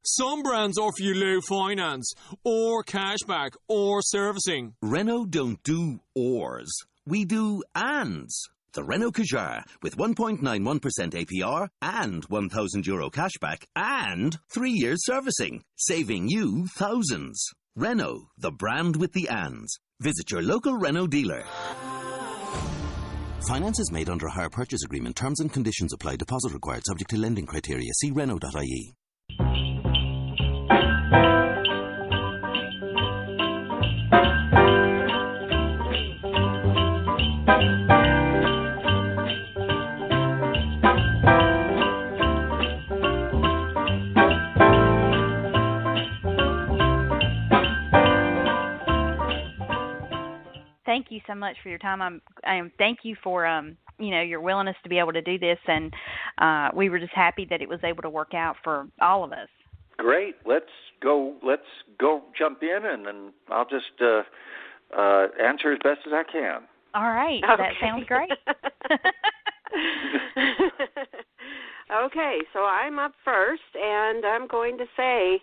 Some brands offer you low finance, or cashback, or servicing. Renault don't do ors. We do ands. The Renault Kadjar with 1.91% APR and €1,000 cashback and 3 years servicing, saving you thousands. Renault, the brand with the ands. Visit your local Renault dealer. Finance is made under a hire purchase agreement. Terms and conditions apply. Deposit required subject to lending criteria. See Renault.ie. Thank you so much for your time. Thank you for your willingness to be able to do this, and we were just happy that it was able to work out for all of us. Great. Let's go jump in, and I'll just answer as best as I can. All right. Okay. That sounds great. Okay, so I'm up first, and I'm going to say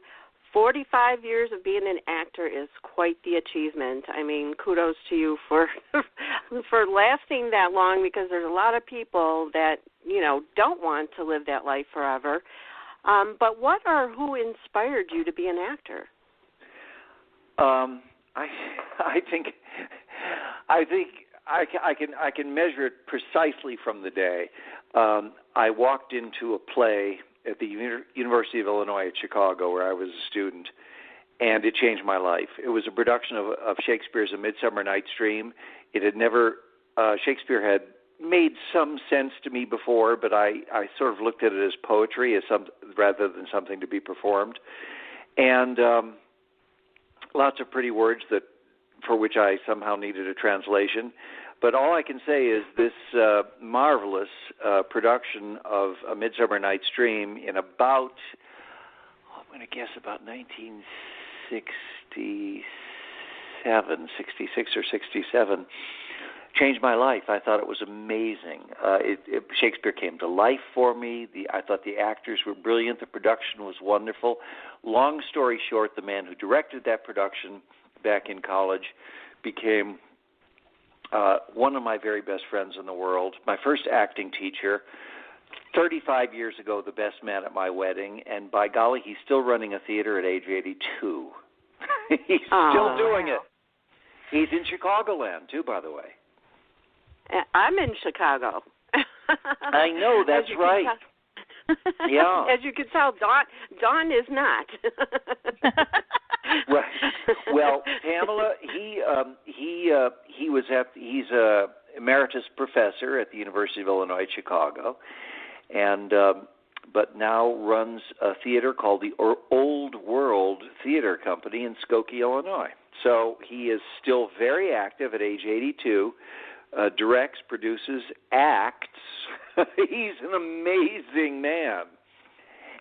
45 years of being an actor is quite the achievement. I mean, kudos to you for lasting that long, because there's a lot of people that, don't want to live that life forever. But what or who inspired you to be an actor? I think I can measure it precisely from the day I walked into a play at the University of Illinois at Chicago, where I was a student, and it changed my life. It was a production of Shakespeare's A Midsummer Night's Dream. It had never Shakespeare had made some sense to me before, but I sort of looked at it as poetry, rather than something to be performed, and lots of pretty words for which I somehow needed a translation. But all I can say is this marvelous production of A Midsummer Night's Dream in about 1966 or 67, changed my life. I thought it was amazing. Shakespeare came to life for me. I thought the actors were brilliant. The production was wonderful. Long story short, the man who directed that production back in college became one of my very best friends in the world, my first acting teacher, 35 years ago, the best man at my wedding, and by golly, he's still running a theater at age 82. He's still doing it. He's in Chicagoland, too, by the way. I'm in Chicago. I know, that's right. Yeah. As you can tell, Dawn is not. Well, Pamela, he's a emeritus professor at the University of Illinois at Chicago, and but now runs a theater called the Old World Theater Company in Skokie, Illinois. So he is still very active at age 82. Directs, produces, acts. He's an amazing man.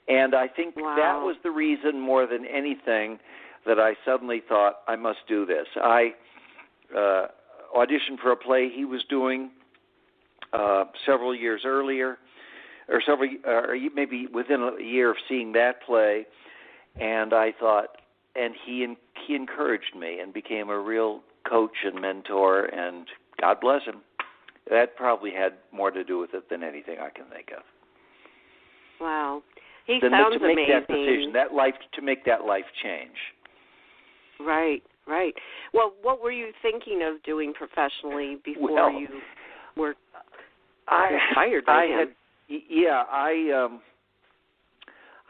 And I think that was the reason more than anything that I suddenly thought, I must do this. I auditioned for a play he was doing several years earlier, or maybe within a year of seeing that play, and I thought, and he encouraged me and became a real coach and mentor, and God bless him. That probably had more to do with it than anything I can think of. Wow. He sounds to make amazing. That decision, to make that life change. Right. Well, what were you thinking of doing professionally before you were inspired by him?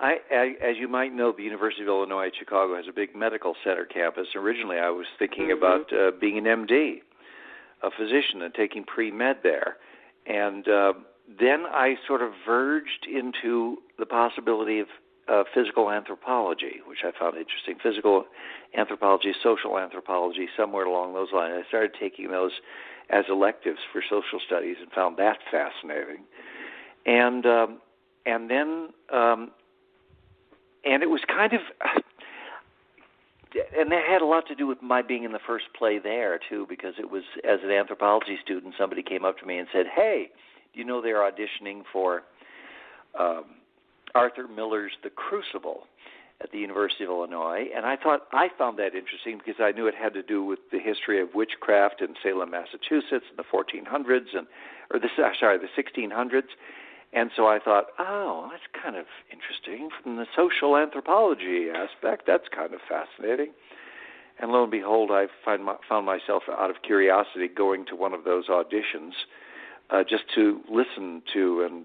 As you might know, the University of Illinois at Chicago has a big medical center campus. Originally, I was thinking about being an MD, a physician, and taking pre-med there. And then I sort of verged into the possibility of physical anthropology, which I found interesting. Physical anthropology, social anthropology, somewhere along those lines. I started taking those as electives for social studies and found that fascinating. And then it was kind of, and that had a lot to do with my being in the first play there too, because it was as an anthropology student, somebody came up to me and said, "Hey, do you know they're auditioning for Arthur Miller's The Crucible?" at the University of Illinois, and I found that interesting because I knew it had to do with the history of witchcraft in Salem, Massachusetts, in the 1400s, the 1600s. And so I thought, oh, that's kind of interesting from the social anthropology aspect. That's kind of fascinating. And lo and behold, I found myself, out of curiosity, going to one of those auditions just to listen to and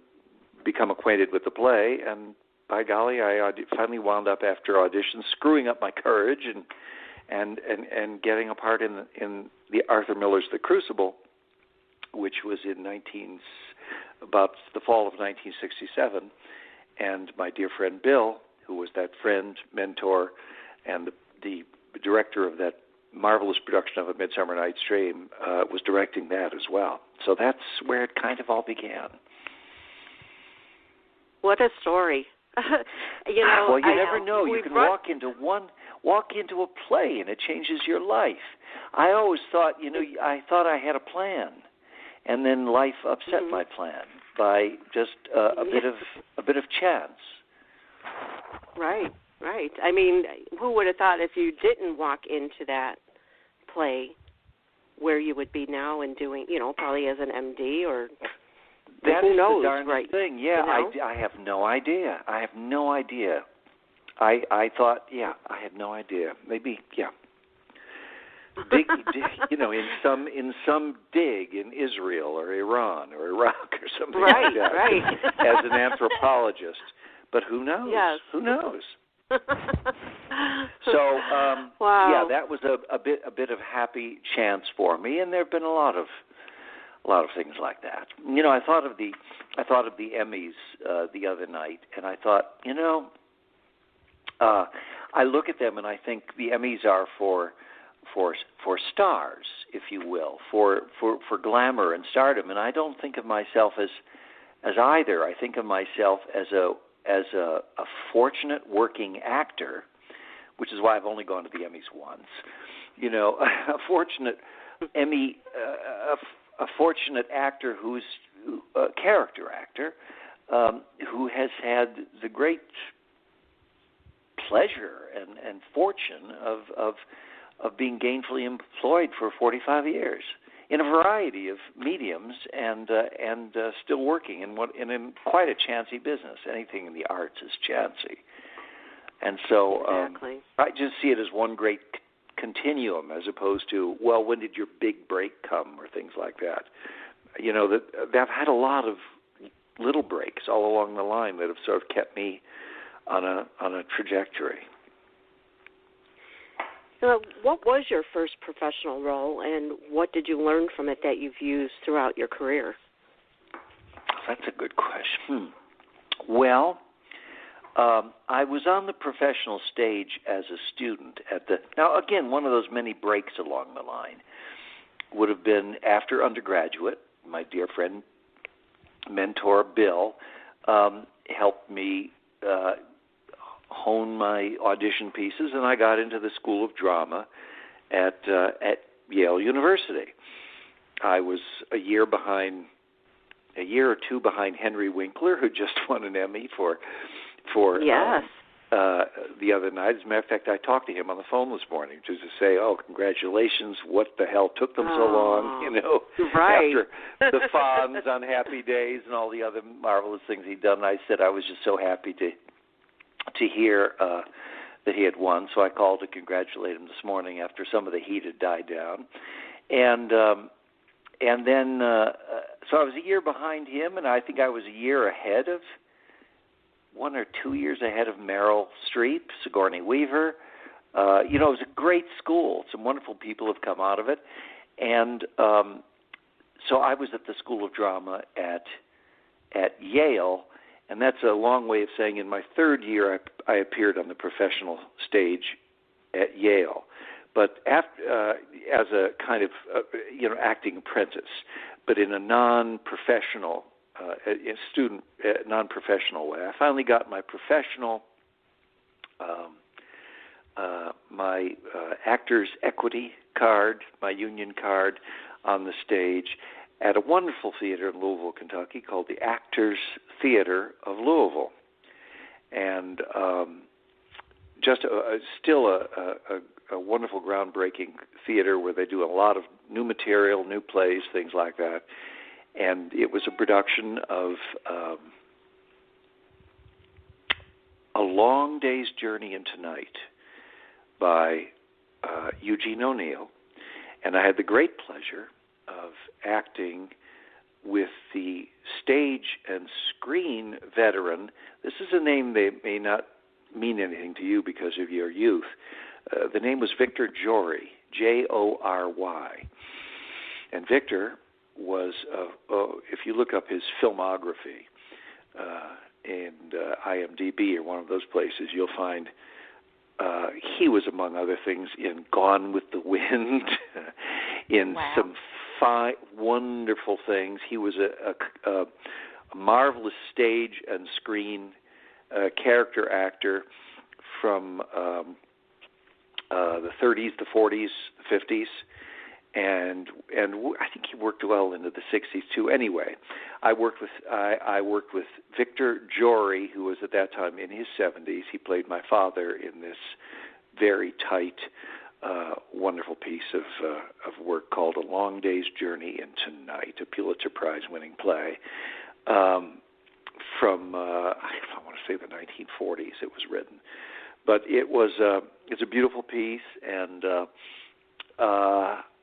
become acquainted with the play. And by golly, I finally wound up after auditions screwing up my courage and getting a part in the Arthur Miller's The Crucible, which was in about the fall of 1967. And my dear friend Bill, who was that friend, mentor, and the director of that marvelous production of A Midsummer Night's Dream, was directing that as well. So that's where it kind of all began. What a story. Well, you never know. You can walk into a play and it changes your life. I always thought, I thought I had a plan, and then life upset my plan by just a bit of chance. Right. I mean, who would have thought if you didn't walk into that play where you would be now and doing, probably as an MD or who knows, the darn thing. Yeah, I have no idea. I thought, I had no idea. Maybe, Big, in some dig in Israel or Iran or Iraq or something like that. Right. As an anthropologist, but who knows? Yes. Who knows? So, wow. That was a bit of happy chance for me, and there have been a lot of things like that. I thought of the Emmys the other night, and I thought, I look at them and I think the Emmys are for stars, if you will, for glamour and stardom, and I don't think of myself as either. I think of myself as a fortunate working actor, which is why I've only gone to the Emmys once. A fortunate Emmy, a fortunate actor who's a character actor, who has had the great pleasure and fortune of being gainfully employed for 45 years in a variety of mediums and still working in quite a chancy business. Anything in the arts is chancy. And so exactly. I just see it as one great continuum as opposed to, well, when did your big break come or things like that. That I've had a lot of little breaks all along the line that have sort of kept me on a trajectory. What was your first professional role, and what did you learn from it that you've used throughout your career? That's a good question. Well, I was on the professional stage as a student now again, one of those many breaks along the line would have been after undergraduate. My dear friend, mentor Bill, helped me hone my audition pieces, and I got into the School of Drama at Yale University. I was a year or two behind Henry Winkler, who just won an Emmy for yes. The other night. As a matter of fact, I talked to him on the phone this morning just to say, "Oh, congratulations! What the hell took them so long?" Right. After the Fonz on Happy Days and all the other marvelous things he'd done. And I said I was just so happy to hear that he had won. So I called to congratulate him this morning after some of the heat had died down, and then so I was a year behind him, and I think I was a year ahead of. 1 or 2 years ahead of Meryl Streep, Sigourney Weaver. It was a great school. Some wonderful people have come out of it. And so I was at the School of Drama at Yale, and that's a long way of saying in my third year I appeared on the professional stage at Yale. But after, as a kind of, acting apprentice, but in a non-professional non-professional way. I finally got my professional, my Actors Equity card, my union card on the stage at a wonderful theater in Louisville, Kentucky called the Actors Theater of Louisville. And just still a wonderful, groundbreaking theater where they do a lot of new material, new plays, things like that. And it was a production of A Long Day's Journey into Night by Eugene O'Neill. And I had the great pleasure of acting with the stage and screen veteran. This is a name that may not mean anything to you because of your youth. The name was Victor Jory, Jory. And Victor was, if you look up his filmography in IMDb or one of those places, you'll find he was, among other things, in Gone with the Wind, in some wonderful things. He was a marvelous stage and screen character actor from the 30s, the 40s, the 50s, and I think he worked well into the 60s too. Anyway, I worked with Victor Jory, who was at that time in his 70s. He played my father in this very tight, wonderful piece of work called A Long Day's Journey into Night, a Pulitzer Prize-winning play from I want to say the 1940s. It was written, but it's a beautiful piece, and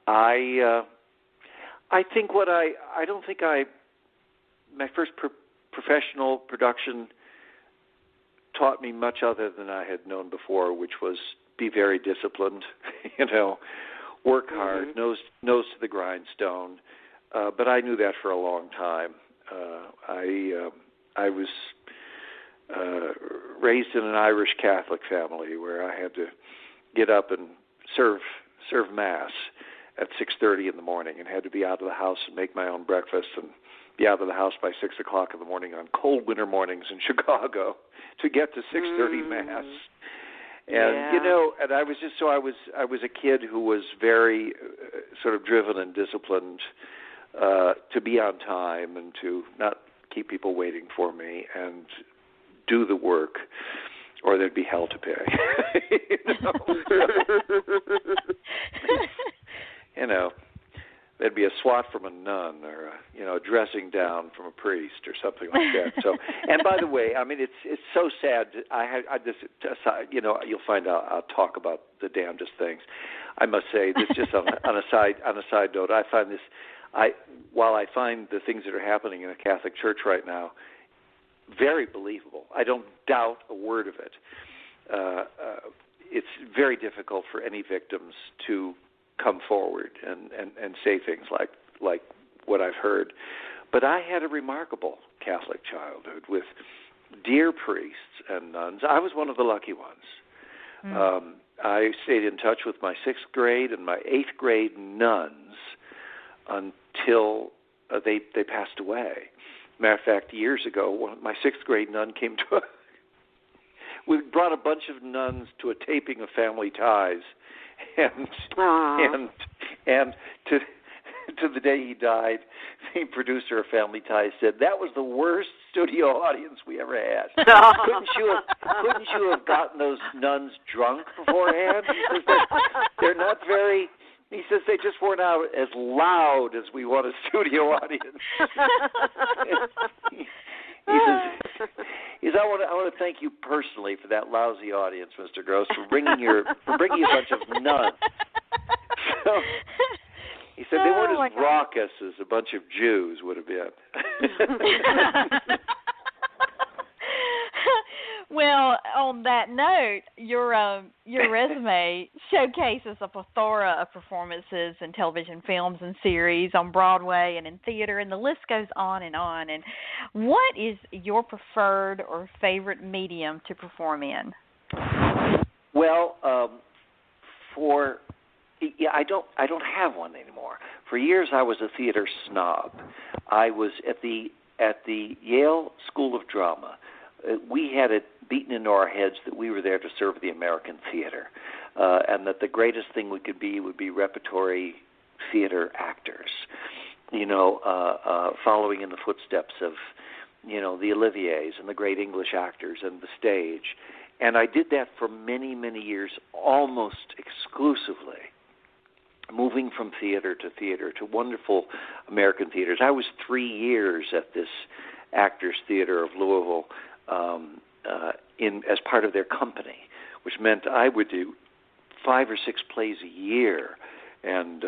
I think my first professional production taught me much other than I had known before, which was be very disciplined, work hard, nose to the grindstone. But I knew that for a long time. I was raised in an Irish Catholic family where I had to get up and serve Mass at 6:30 in the morning, and had to be out of the house and make my own breakfast and be out of the house by 6 o'clock in the morning on cold winter mornings in Chicago to get to 6:30 Mass. And and I was a kid who was very sort of driven and disciplined to be on time and to not keep people waiting for me and do the work, or there'd be hell to pay. There'd be a swat from a nun, or a dressing down from a priest, or something like that. So, and by the way, I mean it's so sad. I just you'll find out. I'll talk about the damnedest things. I must say this just on a side note. I find this. While I find the things that are happening in the Catholic Church right now very believable, I don't doubt a word of it. It's very difficult for any victims to come forward and say things like what I've heard. But I had a remarkable Catholic childhood with dear priests and nuns. I was one of the lucky ones. I stayed in touch with my 6th grade and my 8th grade nuns until they passed away. Matter of fact, years ago, my 6th grade nun came to we brought a bunch of nuns to a taping of Family Ties, and to the day he died, the producer of Family Ties said that was the worst studio audience we ever had. Couldn't you have gotten those nuns drunk beforehand? He says they're not very. He says they just weren't out as loud as we want a studio audience. He says, I want to thank you personally for that lousy audience, Mr. Gross, for bringing a bunch of nuns. So, he said they weren't as raucous as a bunch of Jews would have been. Well, on that note, your resume showcases a plethora of performances in television, films, and series on Broadway and in theater, and the list goes on. And what is your preferred or favorite medium to perform in? Well, I don't have one anymore. For years, I was a theater snob. I was at the Yale School of Drama. We had it beaten into our heads that we were there to serve the American theater, and that the greatest thing we could be would be repertory theater actors, following in the footsteps of, the Oliviers and the great English actors and the stage. And I did that for many, many years, almost exclusively, moving from theater to wonderful American theaters. I was 3 years at this Actors Theater of Louisville as part of their company, which meant I would do 5 or 6 plays a year, and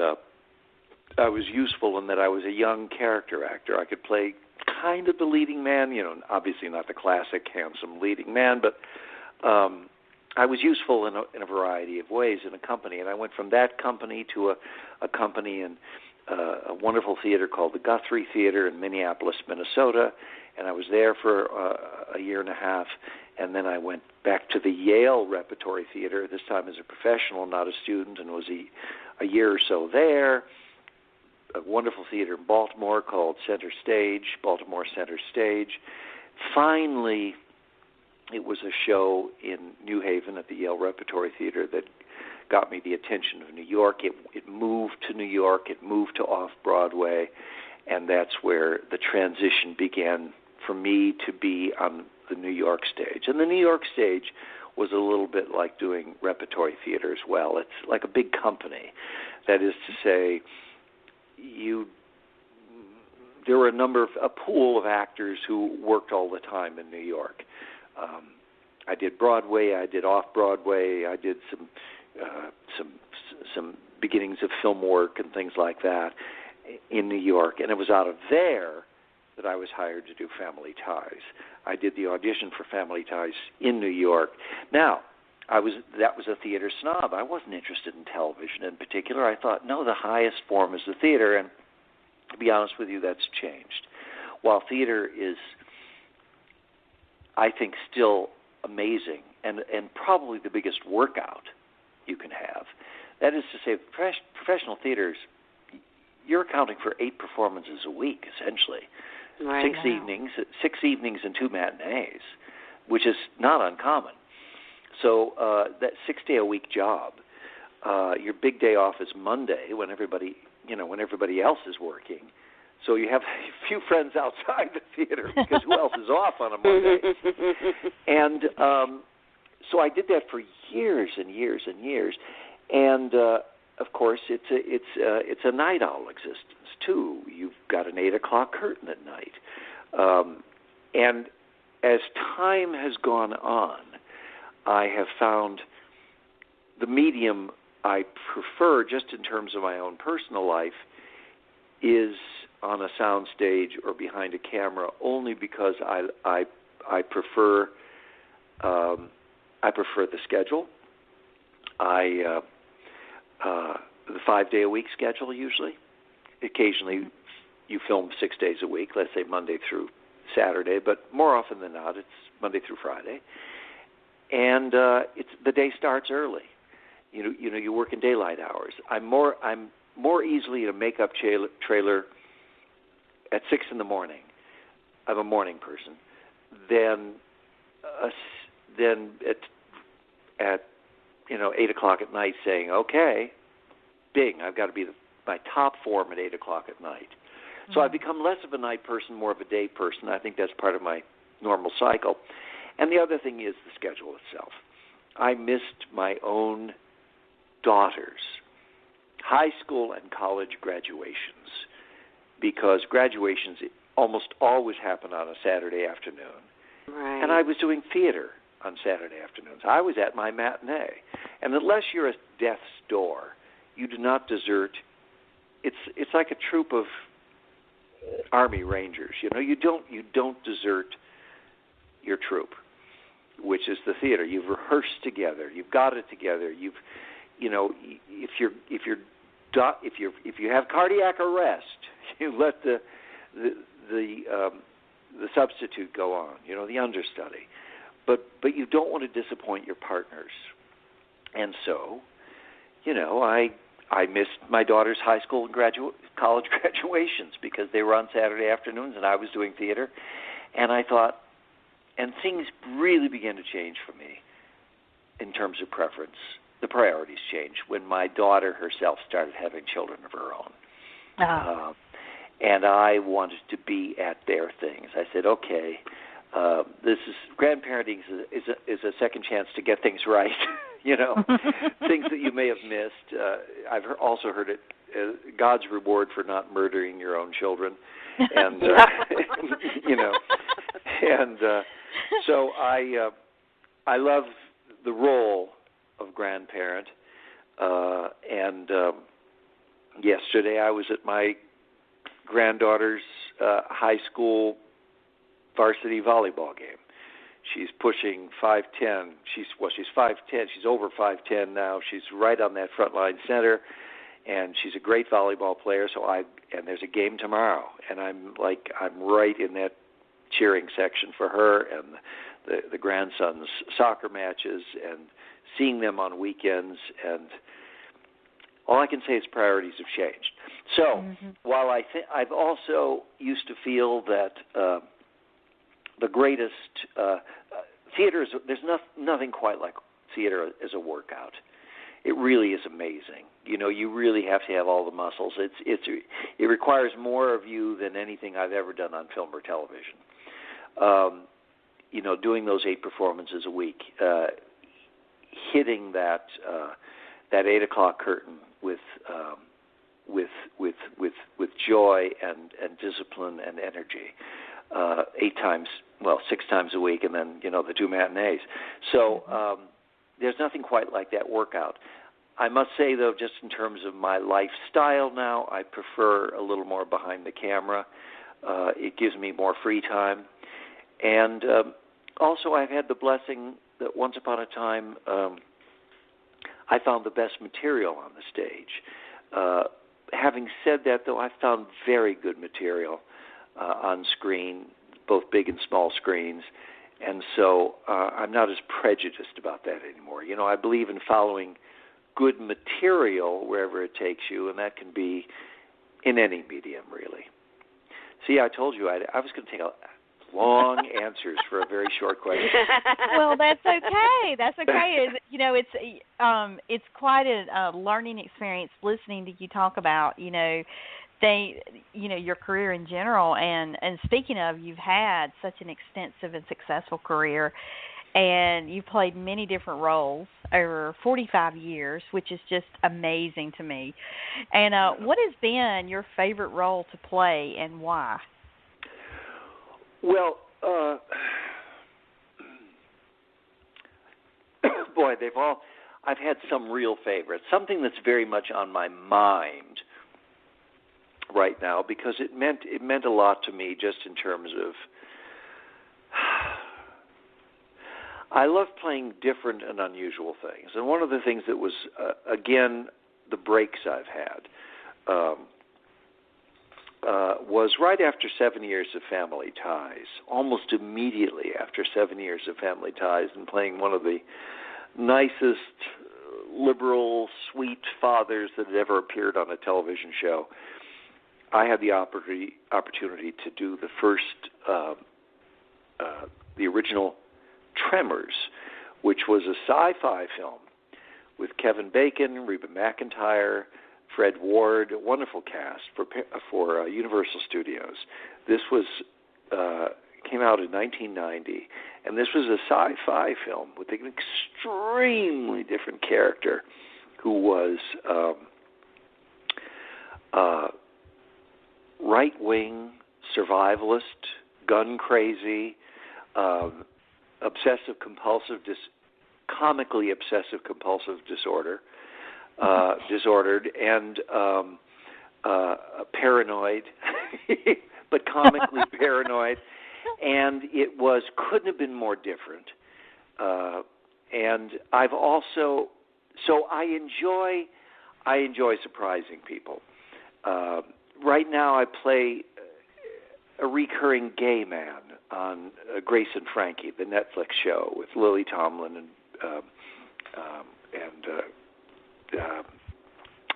I was useful in that I was a young character actor. I could play kind of the leading man, obviously not the classic handsome leading man, but I was useful in a variety of ways in a company. And I went from that company to a company in a wonderful theater called the Guthrie Theater in Minneapolis, Minnesota, and I was there for a year and a half. And then I went back to the Yale Repertory Theater, this time as a professional, not a student, and was a year or so there. A wonderful theater in Baltimore called Baltimore Center Stage. Finally, it was a show in New Haven at the Yale Repertory Theater that got me the attention of New York. It moved to New York. It moved to off-Broadway, and that's where the transition began for me to be on the New York stage. And the New York stage was a little bit like doing repertory theater as well. It's like a big company. That is to say, there were a pool of actors who worked all the time in New York. I did Broadway, I did off-Broadway, I did some beginnings of film work and things like that in New York, and it was out of there that I was hired to do Family Ties. I did the audition for Family Ties in New York. Now, that was a theater snob. I wasn't interested in television in particular. I thought, no, the highest form is the theater, and to be honest with you, that's changed. While theater is, I think, still amazing and probably the biggest workout you can have, that is to say, professional theaters, you're accounting for 8 performances a week, essentially. Right. 6 evenings and 2 matinees, which is not uncommon. So that 6-day-a-week job, your big day off is Monday when everybody else is working. So you have a few friends outside the theater because who else is off on a Monday? And so I did that for years and years and years. And of course, it's a night owl existence too. You've got an 8:00 curtain at night, and as time has gone on, I have found the medium I prefer, just in terms of my own personal life, is on a sound stage or behind a camera, only because I prefer the schedule. The 5-day-a-week schedule usually. Occasionally, you film 6 days a week. Let's say Monday through Saturday, but more often than not, it's Monday through Friday. And the day starts early. You work in daylight hours. I'm more easily in a makeup trailer at 6 in the morning. I'm a morning person. Then at 8:00 at night, saying, okay, bing, I've got to be my top form at 8:00 at night. So I've become less of a night person, more of a day person. I think that's part of my normal cycle. And the other thing is the schedule itself. I missed my own daughter's high school and college graduations, because graduations almost always happen on a Saturday afternoon. Right. And I was doing theater on Saturday afternoons. I was at my matinee. And unless you're at death's door, you do not desert. It's like a troop of Army Rangers. You don't desert your troop, which is the theater. You've rehearsed together. You've got it together. If you have cardiac arrest, you let the substitute go on. The understudy, but you don't want to disappoint your partners, and so, I missed my daughter's high school and college graduations because they were on Saturday afternoons and I was doing theater. And I thought, and things really began to change for me in terms of preference. The priorities changed when my daughter herself started having children of her own. And I wanted to be at their things. I said, okay, this is grandparenting is a second chance to get things right. Things that you may have missed. I've also heard it God's reward for not murdering your own children, and so I love the role of grandparent. And yesterday I was at my granddaughter's high school varsity volleyball game. She's pushing 5'10". She's 5'10". She's over 5'10" now. She's right on that front line center, and she's a great volleyball player. And there's a game tomorrow, and I'm right in that cheering section for her and the grandson's soccer matches and seeing them on weekends. And all I can say is priorities have changed. So while I've also used to feel that the greatest theater there's nothing quite like theater as a workout. It really is amazing. You really have to have all the muscles. It requires more of you than anything I've ever done on film or television. Doing those 8 performances a week, hitting that 8:00 curtain with joy and discipline and energy. 6 times a week, and then the 2 matinees. So there's nothing quite like that workout. I must say, though, just in terms of my lifestyle now, I prefer a little more behind the camera. It gives me more free time, and also I've had the blessing that once upon a time I found the best material on the stage. Having said that, though, I've found very good material on screen, both big and small screens, and so I'm not as prejudiced about that anymore. I believe in following good material wherever it takes you, and that can be in any medium, really. See, I told you I was going to take long answers for a very short question. Well, that's okay. That's okay. It's quite a learning experience listening to you talk about, your career in general. And speaking of, you've had such an extensive and successful career, and you've played many different roles over 45 years, which is just amazing to me. And what has been your favorite role to play, and why? Well, boy, I've had some real favorites. Something that's very much on my mind right now, because it meant a lot to me just in terms of I love playing different and unusual things. And one of the things that was, again, the breaks I've had was right after 7 years of Family Ties, almost immediately after 7 years of Family Ties, and playing one of the nicest, liberal, sweet fathers that had ever appeared on a television show. I had the opportunity to do the first, the original Tremors, which was a sci-fi film with Kevin Bacon, Reba McEntire, Fred Ward, a wonderful cast for Universal Studios. This was came out in 1990, and this was a sci-fi film with an extremely different character who was right-wing, survivalist, gun-crazy, comically obsessive-compulsive disordered, and paranoid, but comically paranoid. And it couldn't have been more different. And I've also, so I enjoy surprising people. Right now I play a recurring gay man on Grace and Frankie, the Netflix show with Lily Tomlin and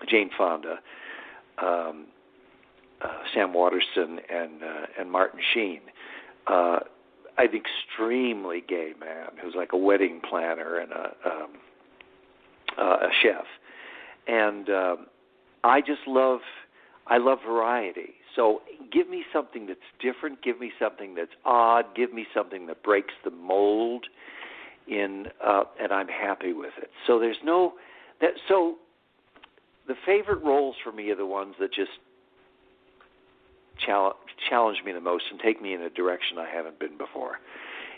Jane Fonda, Sam Waterston, and Martin Sheen. An extremely gay man who's like a wedding planner and a chef, and I love variety. So give me something that's different. Give me something that's odd. Give me something that breaks the mold, and I'm happy with it. So there's no that. So the favorite roles for me are the ones that just challenge me the most and take me in a direction I haven't been before.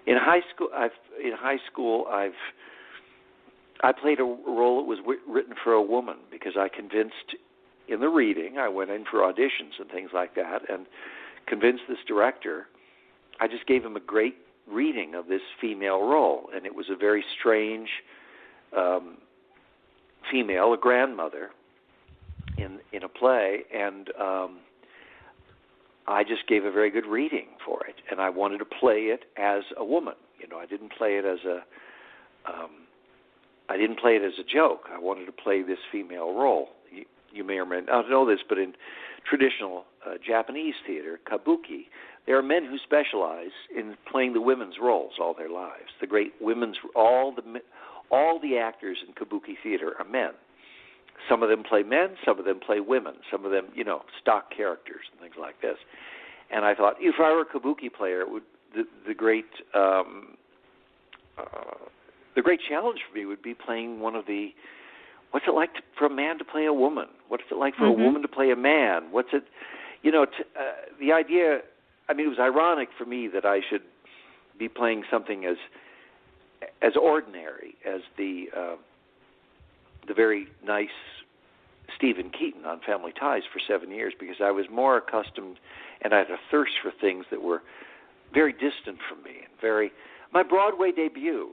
In high school, I played a role that was written for a woman because I convinced in the reading, I went in for auditions and things like that, and convinced this director. I just gave him a great reading of this female role, and it was a very strange female, a grandmother in a play, and I just gave a very good reading for it, and I wanted to play it as a woman. I didn't play it as a joke. I wanted to play this female role. You may or may not know this, but in traditional Japanese theater, kabuki, there are men who specialize in playing the women's roles all their lives. The great all the actors in kabuki theater are men. Some of them play men, some of them play women, some of them, stock characters and things like this. And I thought, if I were a kabuki player, it would the great challenge for me would be playing one of the. What's it like for a man to play a woman? What's it like for a woman to play a man? What's it, the idea. I mean, it was ironic for me that I should be playing something as ordinary as the very nice Steven Keaton on Family Ties for 7 years, because I was more accustomed and I had a thirst for things that were very distant from me. My Broadway debut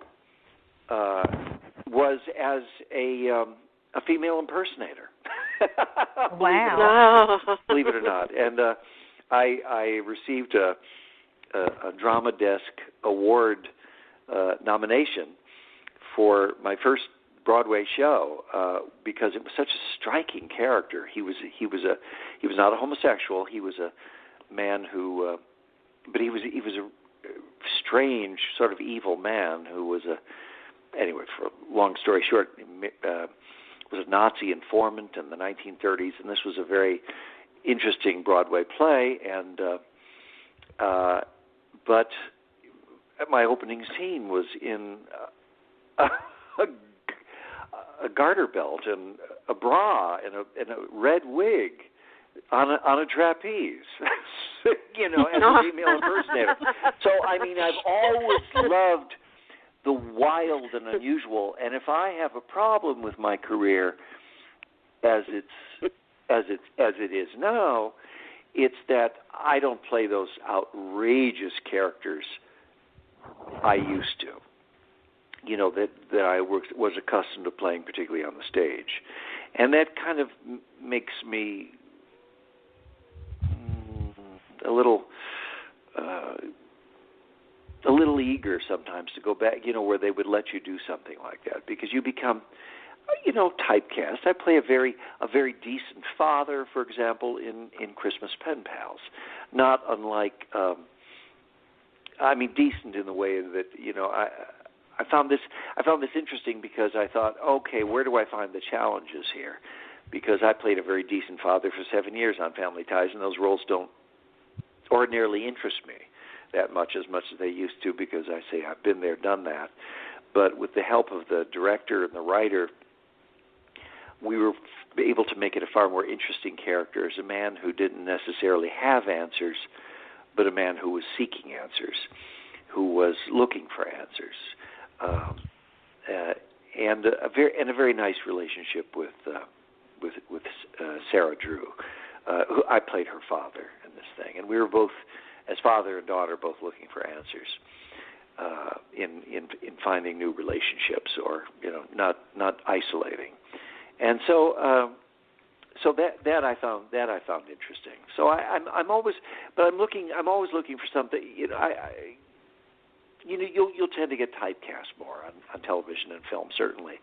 was as a female impersonator. Wow. Believe it or not. And I received a Drama Desk Award nomination for my first Broadway show because it was such a striking character. He was not a homosexual. He was a man who, but he was a strange sort of evil man who was anyway. For a long story short, was a Nazi informant in the 1930s, and this was a very interesting Broadway play. And but my opening scene was in a garter belt and a bra and a red wig on a trapeze, as a female impersonator. So I mean, I've always loved the wild and unusual, and if I have a problem with my career as it is now, it's that I don't play those outrageous characters I used to. That I was accustomed to playing, particularly on the stage, and that kind of makes me a little eager sometimes to go back, where they would let you do something like that, because you become, typecast. I play a very decent father, for example, in Christmas Pen Pals, not unlike, decent in the way that, I found this interesting because I thought, okay, where do I find the challenges here? Because I played a very decent father for 7 years on Family Ties, and those roles don't ordinarily interest me that much as they used to, because I say I've been there, done that. But with the help of the director and the writer, we were able to make it a far more interesting character as a man who didn't necessarily have answers, but a man who was seeking answers, who was looking for answers. And a very nice relationship with Sarah Drew. Who I played her father in this thing, and we were both, as father and daughter, both looking for answers in finding new relationships, or not isolating. And so that I found interesting. So I'm always looking for something. You'll tend to get typecast more on television and film, certainly.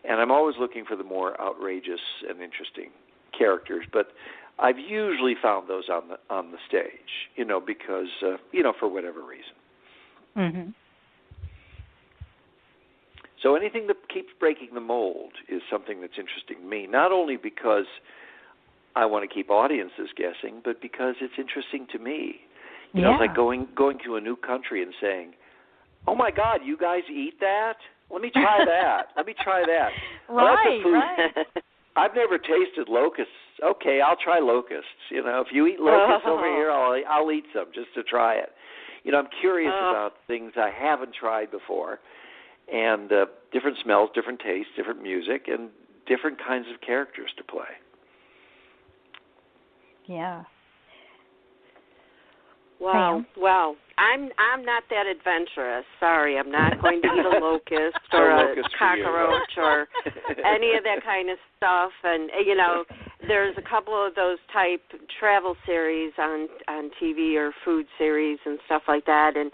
And I'm always looking for the more outrageous and interesting characters. But I've usually found those on the stage, because, for whatever reason. Mm-hmm. So anything that keeps breaking the mold is something that's interesting to me, not only because I want to keep audiences guessing, but because it's interesting to me. You know, Yeah. it's like going to a new country and saying, "Oh my God, you guys eat that? Let me try that. Let me try that." Well, that's a food. Right. I've never tasted locusts. Okay, I'll try locusts. You know, if you eat locusts over here, I'll eat some just to try it. You know, I'm curious about things I haven't tried before, and different smells, different tastes, different music, and different kinds of characters to play. Yeah. Wow. Pam? Well, I'm not that adventurous. Sorry, I'm not going to eat a locust or No a locust for you. cockroach or any of that kind of stuff. And you know, there's a couple of those type travel series on TV or food series and stuff like that, and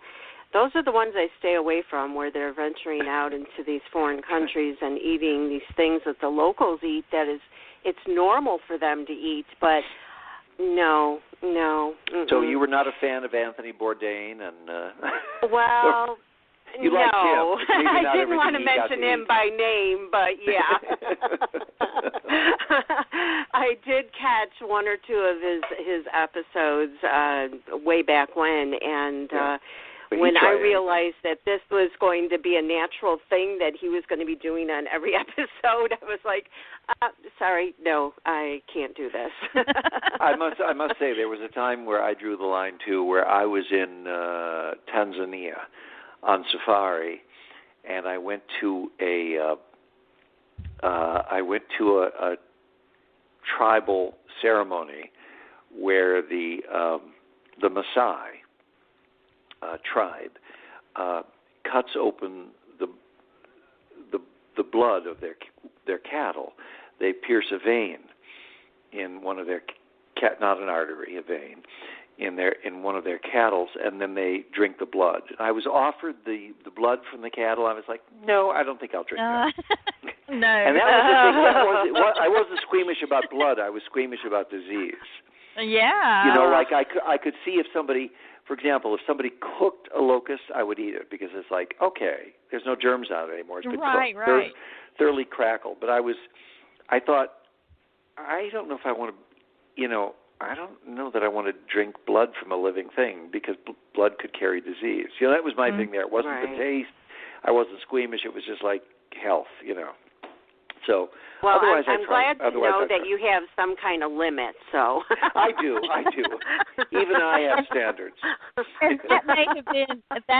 those are the ones I stay away from, where they're venturing out into these foreign countries and eating these things that the locals eat that is, it's normal for them to eat, but no. Mm-mm. So you were not a fan of Anthony Bourdain, and well, you liked no, him, but maybe I not didn't want to everything he got mention to him eat. by name, but yeah. I did catch one or two of his episodes way back when, and when I realized that this was going to be a natural thing that he was going to be doing on every episode, I was like, sorry, no, I can't do this. I must say there was a time where I drew the line too, where I was in Tanzania on safari, and I went to a tribal ceremony where the Maasai tribe cuts open the blood of their cattle. They pierce a vein in one of their not an artery, a vein in one of their cattle, and then they drink the blood. I was offered the blood from the cattle. I was like, no, I don't think I'll drink that. No. And that was the thing. I wasn't squeamish about blood. I was squeamish about disease. Yeah. You know, like I could see if somebody, for example, if somebody cooked a locust, I would eat it because it's like, okay, there's no germs on it anymore. It's been cooked, thoroughly crackled. But I thought, I don't know if I want to, you know, I don't know that I want to drink blood from a living thing because blood could carry disease. You know, that was my thing there. It wasn't the taste. I wasn't squeamish. It was just like health, you know. So, well, otherwise I'm glad to know that you have some kind of limit. So I do. Even I have standards. And that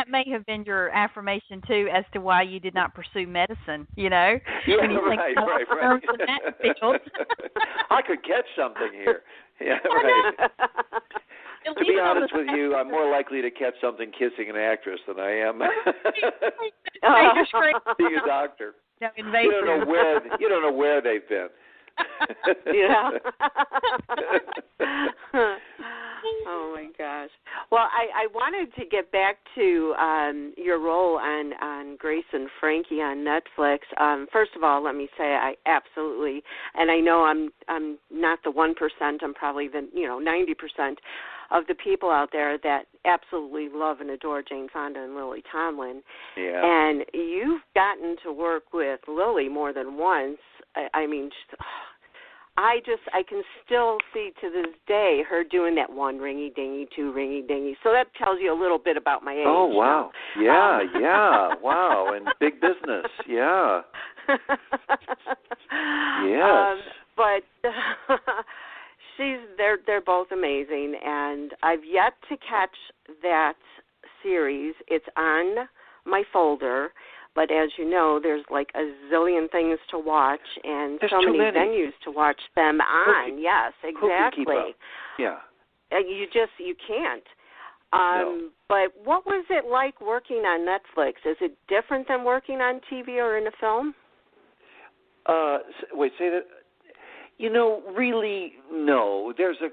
may have been your affirmation too, as to why you did not pursue medicine. You know, yeah, when you right. In that field. I could catch something here. Yeah, right. To be honest with you, I'm more likely to catch something kissing an actress than I am being a doctor. You don't know where they've been. Yeah. Oh my gosh. Well, I wanted to get back to your role on Grace and Frankie on Netflix. First of all, let me say I absolutely, and I know I'm not the 1%. I'm probably the 90% of the people out there that absolutely love and adore Jane Fonda and Lily Tomlin. Yeah. And you've gotten to work with Lily more than once. I mean, I can still see to this day her doing that one ringy dingy, two ringy dingy. So that tells you a little bit about my age. Oh wow, yeah, wow, and big business, yeah. Yes. But they're both amazing, and I've yet to catch that series. It's on my folder. But as you know, there's like a zillion things to watch and there's so many many venues to watch them on. Yes, exactly. Who can keep up? Yeah. You can't. No. But what was it like working on Netflix? Is it different than working on TV or in a film? Wait, say that. You know, really, no. There's a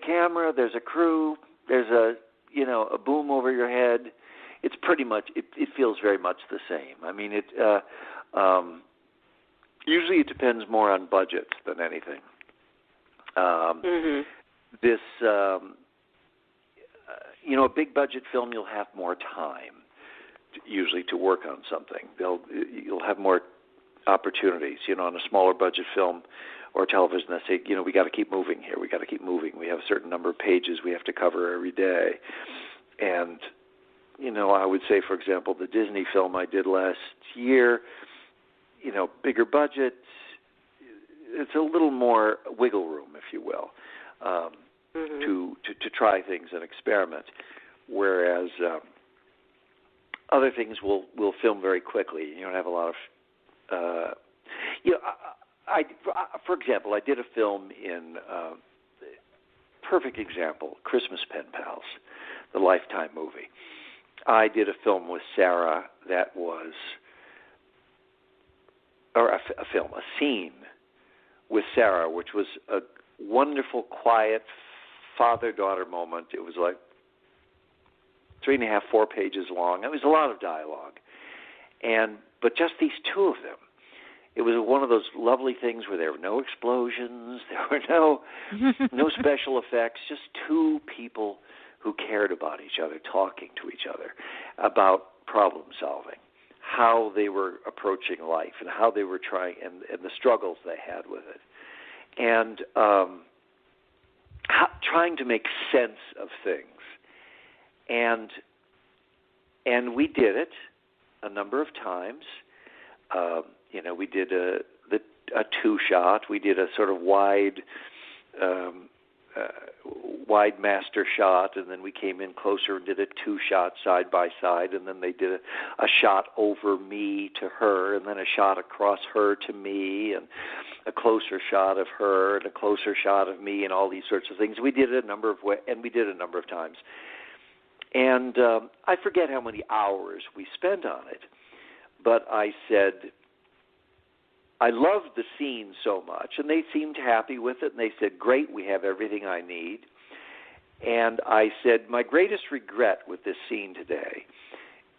camera. There's a crew. There's a boom over your head. It's pretty much. It feels very much the same. I mean, usually it depends more on budgets than anything. This, a big budget film, you'll have more time usually to work on something. You'll have more opportunities. On a smaller budget film or television, they say, we got to keep moving here. We got to keep moving. We have a certain number of pages we have to cover every day. And, I would say, for example, the Disney film I did last year, bigger budget, it's a little more wiggle room, if you will, to try things and experiment. Whereas other things will film very quickly. You don't have a lot of, for example, I did a film in, perfect example, Christmas Pen Pals, the Lifetime movie. I did a film with Sarah that was, or a scene with Sarah, which was a wonderful, quiet father-daughter moment. It was like 3.5, 4 pages long. It was a lot of dialogue. But just these two of them. It was one of those lovely things where there were no explosions, there were no special effects, just two people who cared about each other, talking to each other about problem solving, how they were approaching life and how they were trying, and the struggles they had with it. And trying to make sense of things. And we did it a number of times. We did a two-shot. We did a sort of wide master shot, and then we came in closer and did a two-shot side by side, and then they did a shot over me to her, and then a shot across her to me, and a closer shot of her, and a closer shot of me, and all these sorts of things. We did it a number of times. And I forget how many hours we spent on it, but I said, I loved the scene so much, and they seemed happy with it, and they said, great, we have everything I need. And I said, my greatest regret with this scene today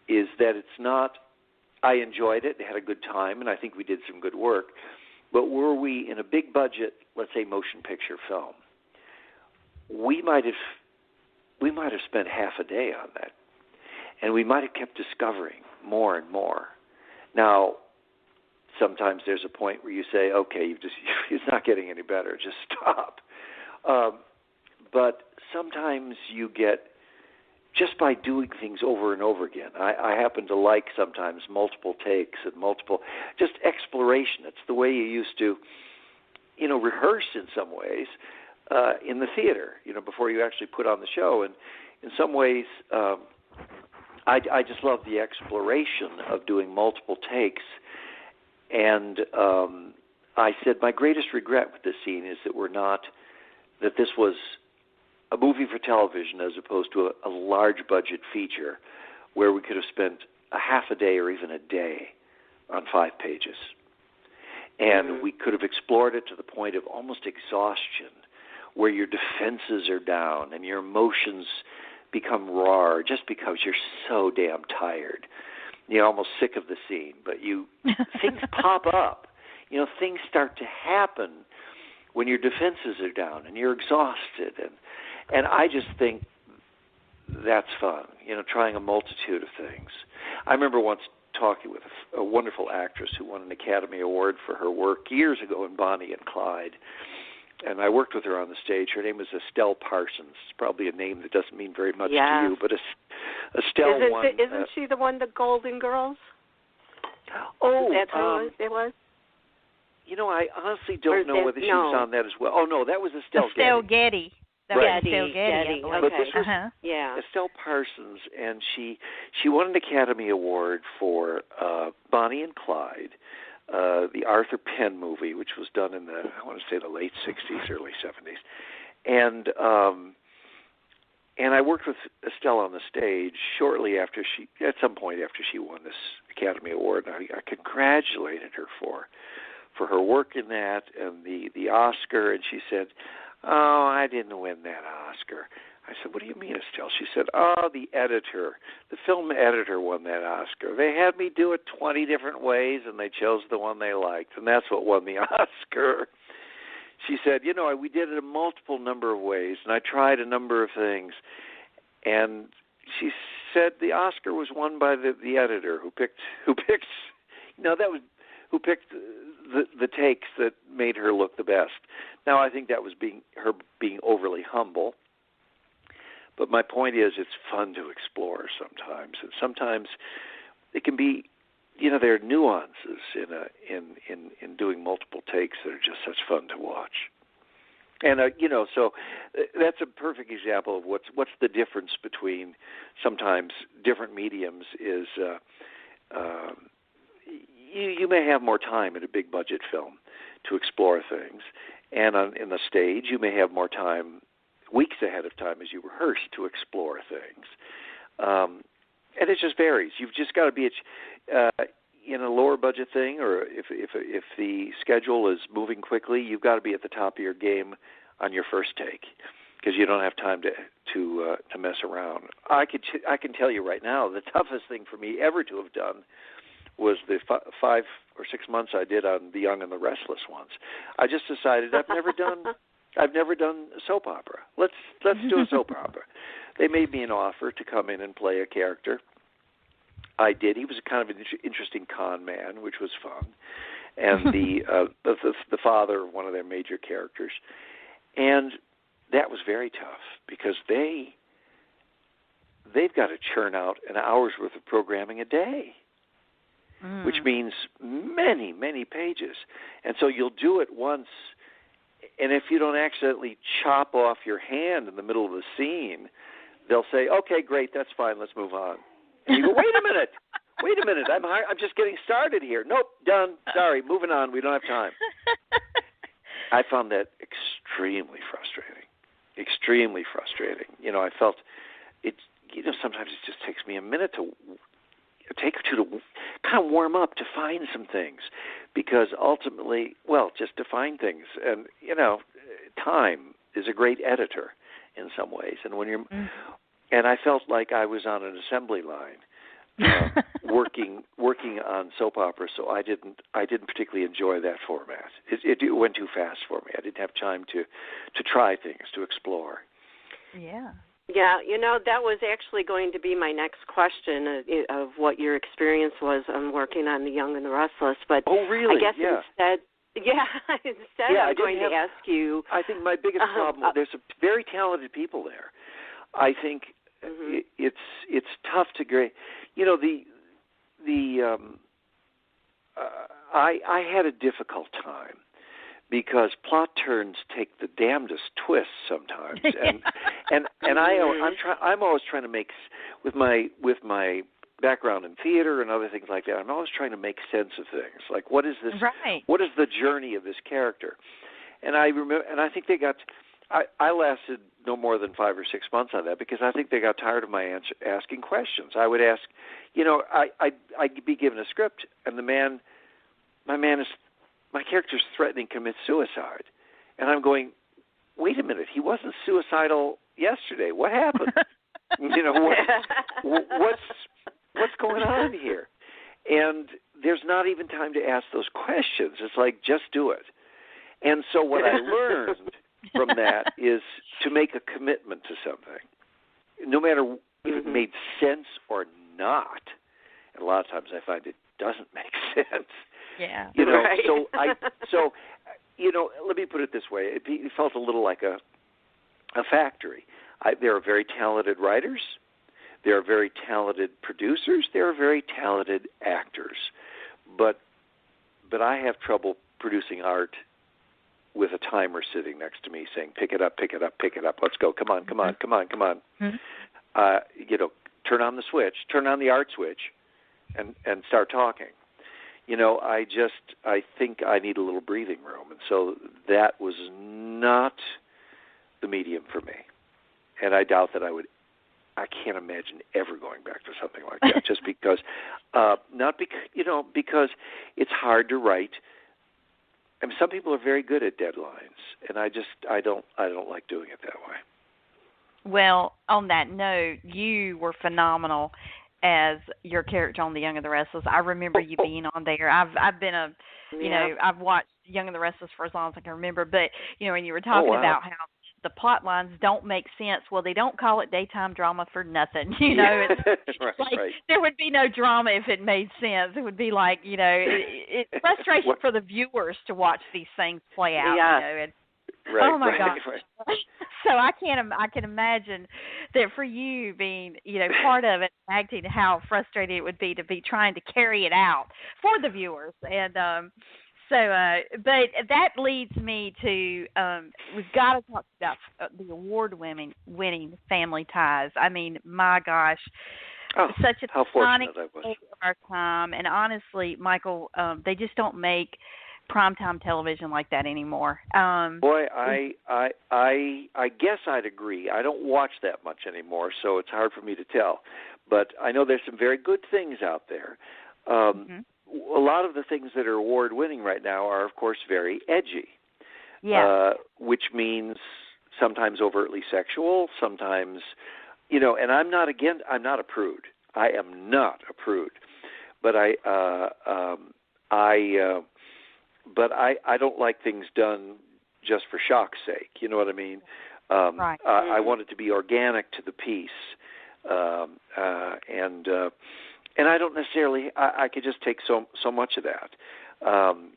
is that it's not, I enjoyed it, had a good time, and I think we did some good work, but were we in a big budget, let's say motion picture film, we might have spent half a day on that, and we might have kept discovering more and more. Now, sometimes there's a point where you say, okay, it's not getting any better, just stop. But sometimes you get, just by doing things over and over again, I happen to like sometimes multiple takes and just exploration. It's the way you used to, rehearse in some ways in the theater, before you actually put on the show. And in some ways, I just love the exploration of doing multiple takes. And I said, my greatest regret with this scene is that this was a movie for television as opposed to a large budget feature where we could have spent a half a day or even a day on 5 pages. And we could have explored it to the point of almost exhaustion, where your defenses are down and your emotions become raw just because you're so damn tired. You're almost sick of the scene, but things pop up. Things start to happen when your defenses are down and you're exhausted. And I just think that's fun, trying a multitude of things. I remember once talking with a wonderful actress who won an Academy Award for her work years ago in Bonnie and Clyde. And I worked with her on the stage. Her name is Estelle Parsons. It's probably a name that doesn't mean very much to you, but Estelle won. Isn't she the one, the Golden Girls? Oh, that's who it was. I honestly don't know whether she was on that as well. Oh no, that was Estelle Getty. That was Estelle Getty. But this was Estelle Parsons, and she won an Academy Award for Bonnie and Clyde. The Arthur Penn movie, which was done in the late 60s, early 70s. And I worked with Estelle on the stage shortly after at some point after she won this Academy Award. And I congratulated her for her work in that and the Oscar. And she said, oh, I didn't win that Oscar. I said, what do you mean, Estelle? She said, the film editor won that Oscar. They had me do it 20 different ways, and they chose the one they liked, and that's what won the Oscar. She said, we did it a multiple number of ways, and I tried a number of things. And she said the Oscar was won by the editor who picked, that was who picked the takes that made her look the best. Now, I think that was her being overly humble. But my point is, it's fun to explore sometimes, and sometimes it can be, there are nuances in doing multiple takes that are just such fun to watch. And so that's a perfect example of what's the difference between sometimes different mediums is you may have more time in a big budget film to explore things, and in the stage you may have more time, weeks ahead of time as you rehearse, to explore things. And it just varies. You've just got to be in a lower budget thing, or if the schedule is moving quickly, you've got to be at the top of your game on your first take, because you don't have time to mess around. I can tell you right now, the toughest thing for me ever to have done was the 5 or 6 months I did on The Young and the Restless once. I just decided I've never done a soap opera. Let's do a soap opera. They made me an offer to come in and play a character. I did. He was kind of an interesting con man, which was fun, and the father of one of their major characters, and that was very tough because they've got to churn out an hour's worth of programming a day, which means many, many pages, and so you'll do it once. And if you don't accidentally chop off your hand in the middle of the scene, they'll say, "Okay, great, that's fine. Let's move on." And you go, "Wait a minute. I'm just getting started here. Nope, done. Sorry, moving on. We don't have time." I found that extremely frustrating. Extremely frustrating. I felt it. Sometimes it just takes me a minute to take or two to kind of warm up, to find some things, because ultimately, just to find things, and time is a great editor in some ways, and when you're, and I felt like I was on an assembly line, working on soap opera, so I didn't particularly enjoy that format. It went too fast for me. I didn't have time to try things, to explore. Yeah. Yeah, that was actually going to be my next question of what your experience was on working on The Young and the Restless. But oh, really? I guess instead I'm going to ask you. I think my biggest problem, there's some very talented people there. I think it's tough to grade. I had a difficult time, because plot turns take the damnedest twists sometimes, and I'm always trying to make, with my background in theater and other things like that, I'm always trying to make sense of things. Like, what is this? Right. What is the journey of this character? And I remember, and I think they got. I lasted no more than 5 or 6 months on that, because I think they got tired of my asking questions. I would ask, I'd be given a script, and my character's threatening to commit suicide. And I'm going, wait a minute, he wasn't suicidal yesterday. What happened? What's going on here? And there's not even time to ask those questions. It's like, just do it. And so what I learned from that is to make a commitment to something, no matter if it made sense or not. And a lot of times I find it doesn't make sense. Yeah. Right. So let me put it this way. It felt a little like a factory. There are very talented writers. There are very talented producers. There are very talented actors. But I have trouble producing art with a timer sitting next to me saying, pick it up, pick it up, pick it up. Let's go. Come on. Mm-hmm. Turn on the switch, turn on the art switch, and start talking. I think I need a little breathing room. And so that was not the medium for me. And I doubt that I can't imagine ever going back to something like that, just because, because it's hard to write. I mean, some people are very good at deadlines, and I don't like doing it that way. Well, on that note, you were phenomenal as your character on The Young and the Restless. I remember you being on there. I've been I've watched Young and the Restless for as long as I can remember. But when you were talking about how the plot lines don't make sense. Well, they don't call it daytime drama for nothing. You know, it's right. There would be no drama if it made sense. It would be like, you know, it's frustration for the viewers to watch these things play out. Yeah. You know, and, Right, oh my gosh! Right. So I can imagine that for you being, you know, part of it, acting, how frustrating it would be to be trying to carry it out for the viewers. And but that leads me to we've got to talk about the award-winning Family Ties. I mean, my gosh, such a iconic of our time. And honestly, Michael, they just don't make primetime television like that anymore. Boy, I guess I'd agree. I don't watch that much anymore, so it's hard for me to tell. But I know there's some very good things out there. A lot of the things that are award-winning right now are, of course, very edgy. Yeah. Which means sometimes overtly sexual, sometimes, you know. And I'm not a prude. I am not a prude. But I don't like things done just for shock's sake. You know what I mean? Right. I want it to be organic to the piece, and I don't necessarily. I could just take so much of that, and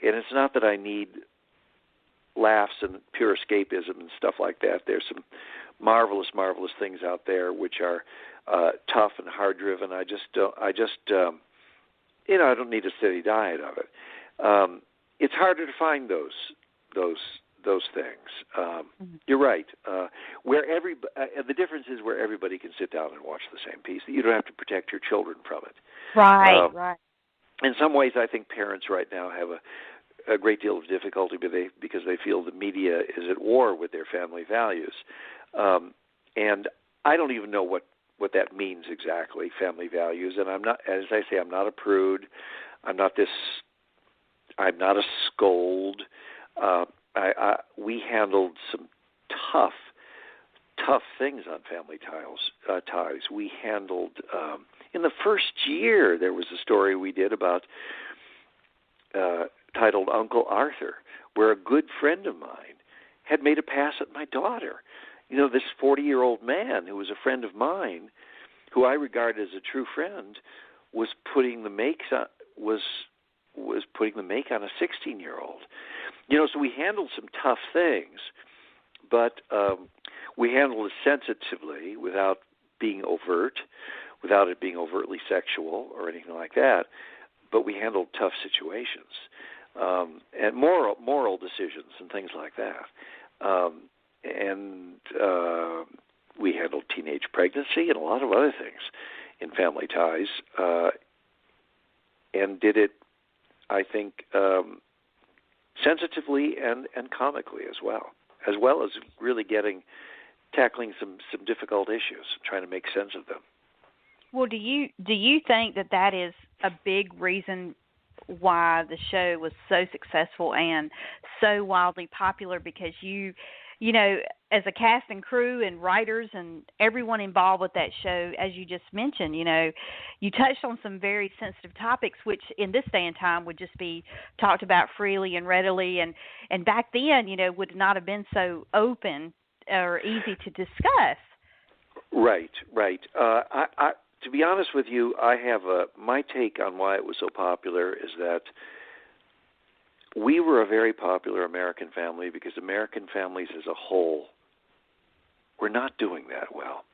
it's not that I need laughs and pure escapism and stuff like that. There's some marvelous things out there which are tough and hard driven. I don't need a steady diet of it. It's harder to find those things. You're right. The difference is where everybody can sit down and watch the same piece. You don't have to protect your children from it. Right. Right. In some ways, I think parents right now have a great deal of difficulty because they feel the media is at war with their family values, and I don't even know what that means exactly, family values. And I'm not, as I say, I'm not a prude. I'm not a scold. We handled some tough things on Family Ties. We handled, in the first year, there was a story we did about, titled Uncle Arthur, where a good friend of mine had made a pass at my daughter. You know, this 40-year-old man who was a friend of mine, who I regard as a true friend, was putting the make on a 16-year-old. You know, so we handled some tough things, but we handled it sensitively without being overt, without it being overtly sexual or anything like that. But we handled tough situations and moral decisions and things like that. We handled teenage pregnancy and a lot of other things in Family Ties, and did it, I think, sensitively and comically as well as really tackling some difficult issues, trying to make sense of them. Well, do you think that is a big reason why the show was so successful and so wildly popular? Because you know, as a cast and crew and writers and everyone involved with that show, as you just mentioned, you know, you touched on some very sensitive topics, which in this day and time would just be talked about freely and readily. And back then, you know, would not have been so open or easy to discuss. Right. To be honest with you, I have my take on why it was so popular is that we were a very popular American family because American families as a whole were not doing that well.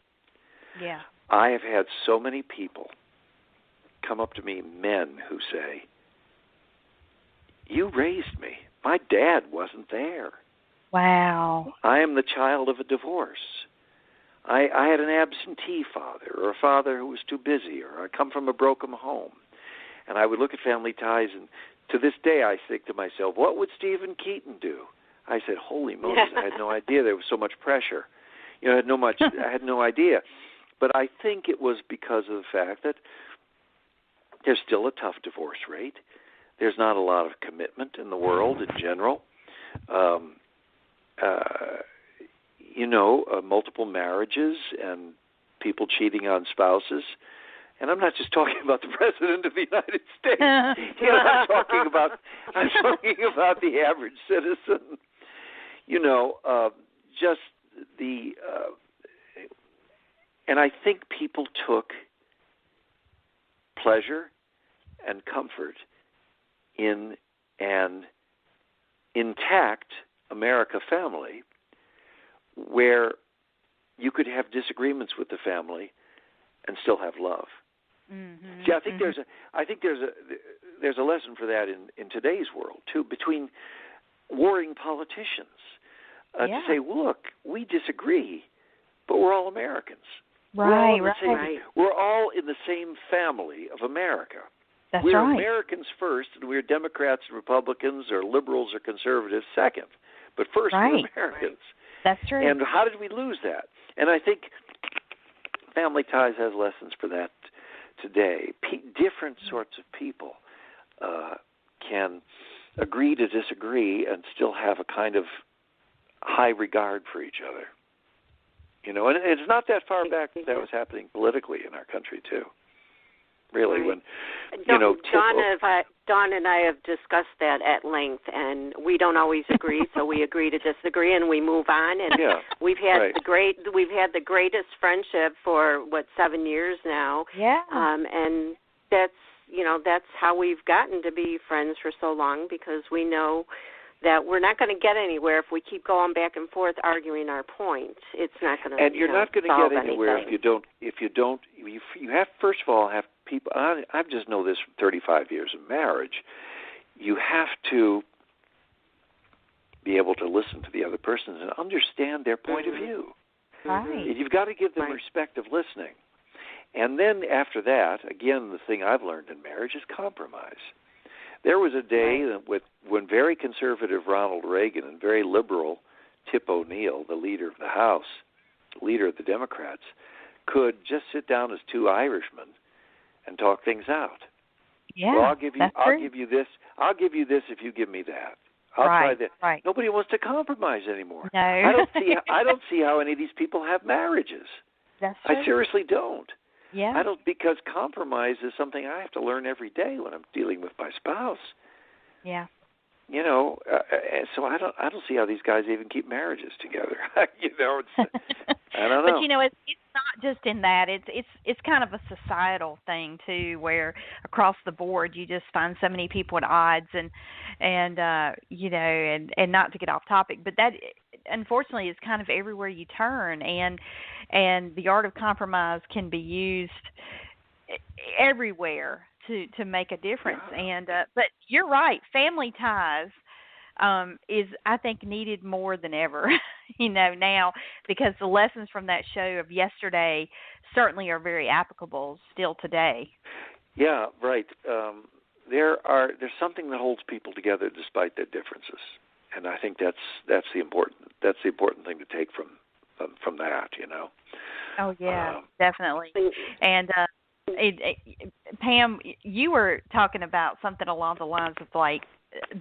Yeah. I have had so many people come up to me, men who say, "You raised me. My dad wasn't there. Wow. I am the child of a divorce. I had an absentee father or a father who was too busy, or I come from a broken home." And I would look at Family Ties, and to this day I think to myself, what would Steven Keaton do? I said, holy Moses, I had no idea there was so much pressure. You know, I had no idea. But I think it was because of the fact that there's still a tough divorce rate. There's not a lot of commitment in the world in general. Multiple marriages and people cheating on spouses. And I'm not just talking about the President of the United States. I'm talking about the average citizen. just and I think people took pleasure and comfort in an intact America family where you could have disagreements with the family and still have love. Mm-hmm. See, I think there's a lesson for that in today's world too, between warring politicians, to say, look, we disagree, but we're all Americans. Right, we're all in the same family of America. That's we're right. Americans first, and we're Democrats and Republicans or liberals or conservatives second. But first, we're Americans. That's true. And how did we lose that? And I think Family Ties has lessons for that today. Different sorts of people can agree to disagree and still have a kind of high regard for each other. You know, and it's not that far back that was happening politically in our country too. Really, when Dawn and I have discussed that at length, and we don't always agree, so we agree to disagree, and we move on. And we've had the greatest friendship for 7 years now. Yeah. And that's how we've gotten to be friends for so long, because we know that we're not going to get anywhere if we keep going back and forth arguing our point. It's not going to. And you're not going to get anywhere if you don't. You have, first of all, have people. I just know this from 35 years of marriage. You have to be able to listen to the other person and understand their point of view. Right. You've got to give them respect of listening. And then after that, again, the thing I've learned in marriage is compromise. There was a day when very conservative Ronald Reagan and very liberal Tip O'Neill, the leader of the House, leader of the Democrats, could just sit down as two Irishmen and talk things out. Yeah, well, I'll give you this if you give me that. I'll try that. Right. Nobody wants to compromise anymore. No. I don't see how any of these people have marriages. That's true. I seriously don't. Yeah. I don't, because compromise is something I have to learn every day when I'm dealing with my spouse. Yeah. You know, so I don't see how these guys even keep marriages together. You know, I don't know. But you know, it's not just in that. It's kind of a societal thing too, where across the board you just find so many people at odds, and you know, and not to get off topic, but that unfortunately is kind of everywhere you turn, and the art of compromise can be used everywhere to make a difference. And but you're right, Family Ties is, I think, needed more than ever, you know, now, because the lessons from that show of yesterday certainly are very applicable still today. Yeah, right. There's something that holds people together despite their differences, and I think that's the important thing to take from that, you know. Oh yeah, definitely. And Pam, you were talking about something along the lines of like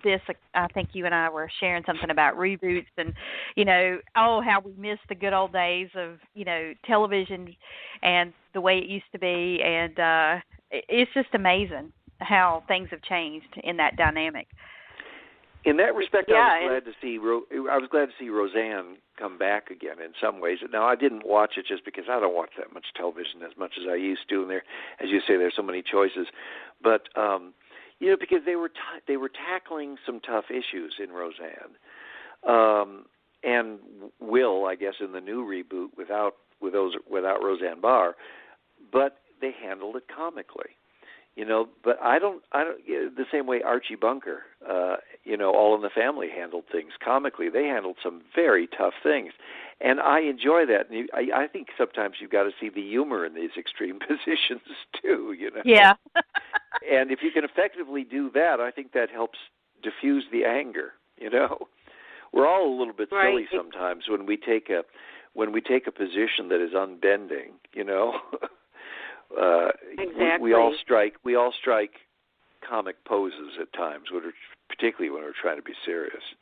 this. I think you and I were sharing something about reboots, and you know, how we miss the good old days of, you know, television and the way it used to be, and it's just amazing how things have changed in that dynamic. In that respect, I was glad to see Roseanne come back again in some ways. Now, I didn't watch it just because I don't watch that much television as much as I used to, and there, as you say, there's so many choices. But you know, because they were tackling some tough issues in Roseanne, and will, I guess, in the new reboot without Roseanne Barr, but they handled it comically. You know, but I don't the same way Archie Bunker, you know, All in the Family handled things comically. They handled some very tough things, and I enjoy that. And I think sometimes you've got to see the humor in these extreme positions too. You know. Yeah. And if you can effectively do that, I think that helps diffuse the anger. You know, we're all a little bit silly sometimes when we take a position that is unbending. You know. Exactly. We all strike comic poses at times, particularly when we're trying to be serious.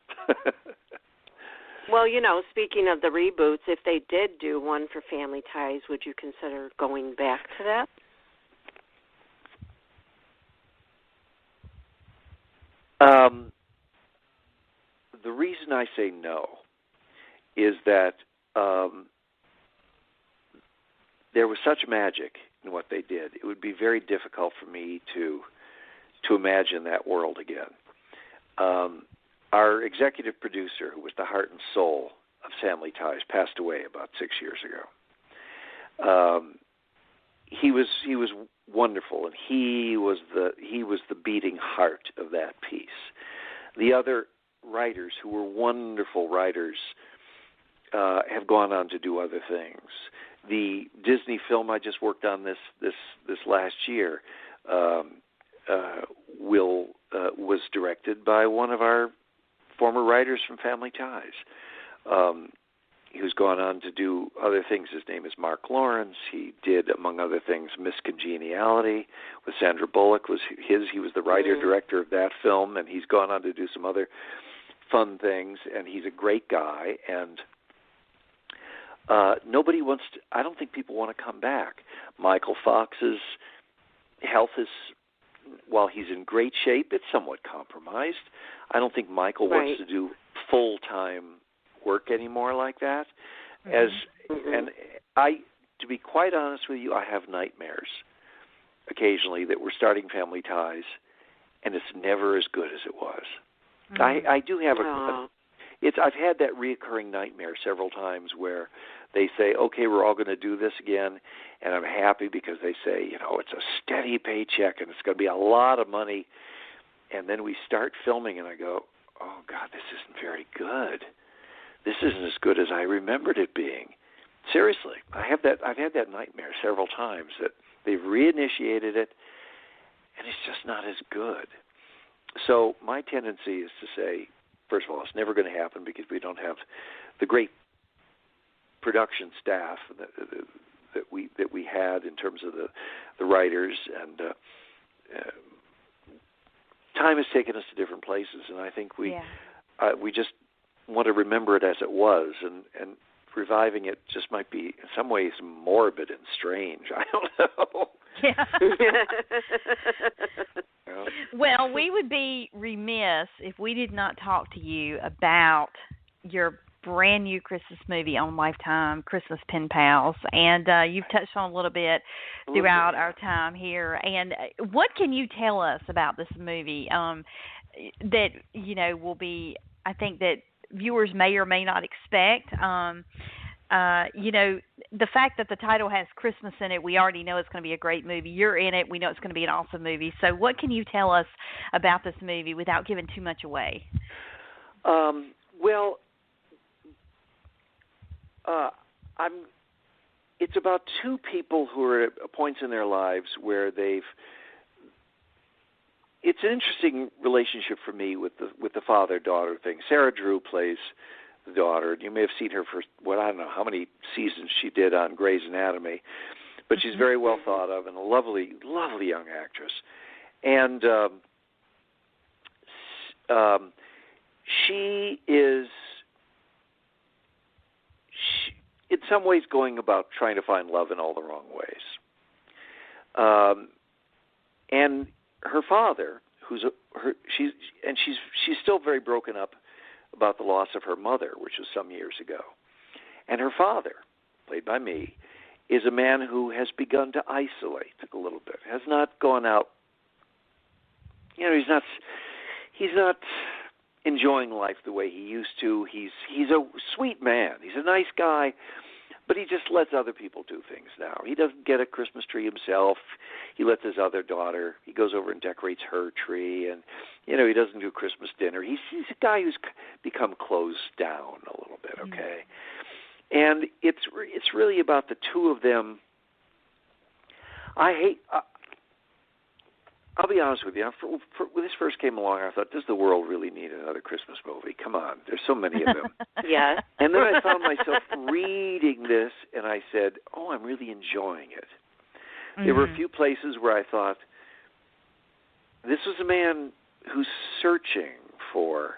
Well, you know, speaking of the reboots, if they did do one for Family Ties, would you consider going back to that? The reason I say no is that there was such magic in what they did. It would be very difficult for me to imagine that world again. Our executive producer, who was the heart and soul of Family Ties, passed away about 6 years ago. He was wonderful, and he was the beating heart of that piece. The other writers, who were wonderful writers, have gone on to do other things. The Disney film I just worked on this last year was directed by one of our former writers from Family Ties. Who's gone on to do other things. His name is Mark Lawrence. He did, among other things, Miss Congeniality with Sandra Bullock. He was the writer-director of that film, and he's gone on to do some other fun things, and he's a great guy, and nobody wants to, I don't think people want to come back. Michael Fox's health is, while he's in great shape, it's somewhat compromised. I don't think Michael wants to do full-time work anymore like that. And to be quite honest with you, I have nightmares occasionally that we're starting Family Ties, and it's never as good as it was. I do have I've had that reoccurring nightmare several times where they say, okay, we're all going to do this again, and I'm happy because they say, it's a steady paycheck and it's going to be a lot of money, and then we start filming and I go, oh God, this isn't very good. This isn't as good as I remembered it being. Seriously, I've had that nightmare several times that they've reinitiated it, and it's just not as good. So my tendency is to say, first of all, it's never going to happen because we don't have the great production staff that we had in terms of the writers, and time has taken us to different places, and I think we just want to remember it as it was, and reviving it just might be in some ways morbid and strange. I don't know. Yeah. Well, we would be remiss if we did not talk to you about your brand new Christmas movie on Lifetime, Christmas Pen Pals, and you've touched on a little bit throughout our time here. And what can you tell us about this movie that will be, I think, that viewers may or may not expect? The fact that the title has Christmas in it, we already know it's going to be a great movie. You're in it. We know it's going to be an awesome movie. So what can you tell us about this movie without giving too much away? It's about two people who are at points in their lives where it's an interesting relationship for me with the father-daughter thing. Sarah Drew plays the daughter. You may have seen her for, I don't know how many seasons she did on Grey's Anatomy, but she's very well thought of and a lovely, lovely young actress. And she is, in some ways, going about trying to find love in all the wrong ways. And her father, she's still very broken up about the loss of her mother, which was some years ago. And her father, played by me, is a man who has begun to isolate a little bit, has not gone out. He's not enjoying life the way he used to. He's a sweet man. He's a nice guy, but he just lets other people do things now. He doesn't get a Christmas tree himself. He lets his other daughter. He goes over and decorates her tree, and he doesn't do Christmas dinner. He's a guy who's become closed down a little bit. Okay, and it's really about the two of them. I'll be honest with you. When this first came along, I thought, does the world really need another Christmas movie? Come on, there's so many of them. Yeah. And then I found myself reading this, and I said, oh, I'm really enjoying it. Mm-hmm. There were a few places where I thought, this was a man who's searching for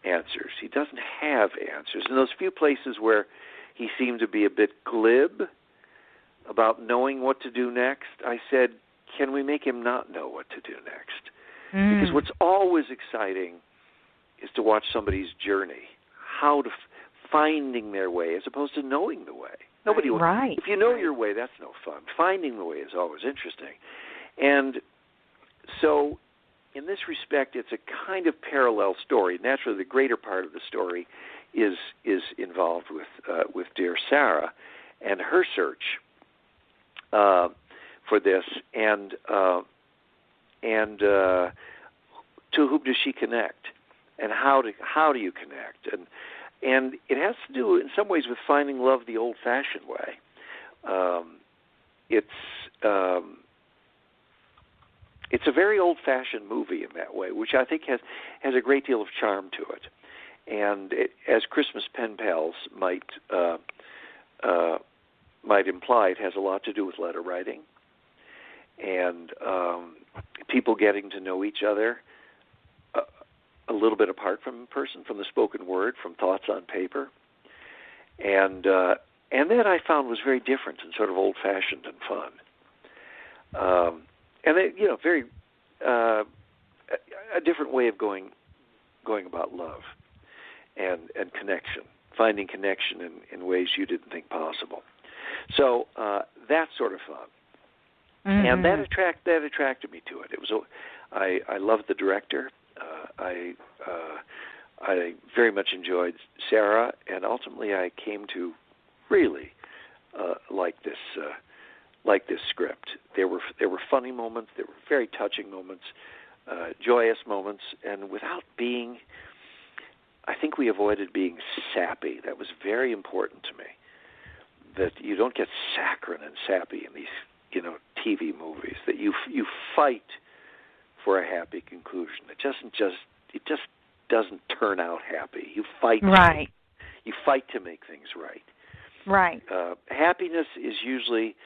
answers. He doesn't have answers. In those few places where he seemed to be a bit glib about knowing what to do next, I said, can we make him not know what to do next? Because what's always exciting is to watch somebody's journey, how to finding their way as opposed to knowing the way. Nobody will. Right. If you know your way, that's no fun. Finding the way is always interesting. And so in this respect, it's a kind of parallel story. Naturally, the greater part of the story is involved with dear Sarah and her search for this, and to whom does she connect, and how do you connect, and it has to do in some ways with finding love the old-fashioned way. It's a very old-fashioned movie in that way, which I think has a great deal of charm to it. And as Christmas pen pals might imply, it has a lot to do with letter writing and people getting to know each other a little bit apart from in person, from the spoken word, from thoughts on paper. And that I found was very different and sort of old-fashioned and fun. And very a different way of going about love and connection, finding connection in ways you didn't think possible. So that's sort of fun, and that attracted me to it. It was I loved the director. I very much enjoyed Sarah, and ultimately I came to really like this script. There were funny moments, there were very touching moments, joyous moments, and without being, I think we avoided being sappy. That was very important to me. That you don't get saccharine and sappy in these, TV movies. That you fight for a happy conclusion. It just doesn't turn out happy. You fight. Right. You fight to make things right. Right. Happiness is usually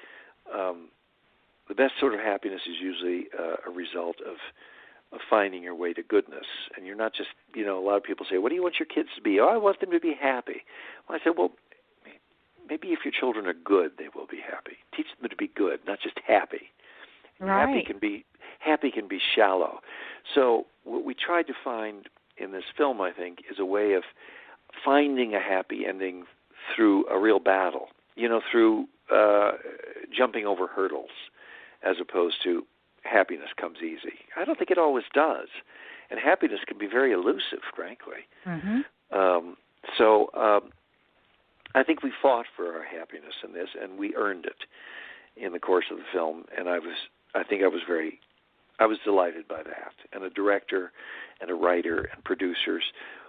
the best sort of happiness is usually a result of finding your way to goodness. And you're not just, a lot of people say, what do you want your kids to be? Oh, I want them to be happy. Well, I said, well, maybe if your children are good, they will be happy. Teach them to be good, not just happy. Right. Happy can be shallow. So what we tried to find in this film, I think, is a way of finding a happy ending through a real battle, through jumping over hurdles, as opposed to happiness comes easy. I don't think it always does. And happiness can be very elusive, frankly. Mm-hmm. So I think we fought for our happiness in this, and we earned it in the course of the film. And I was delighted by that. And a director and a writer and producers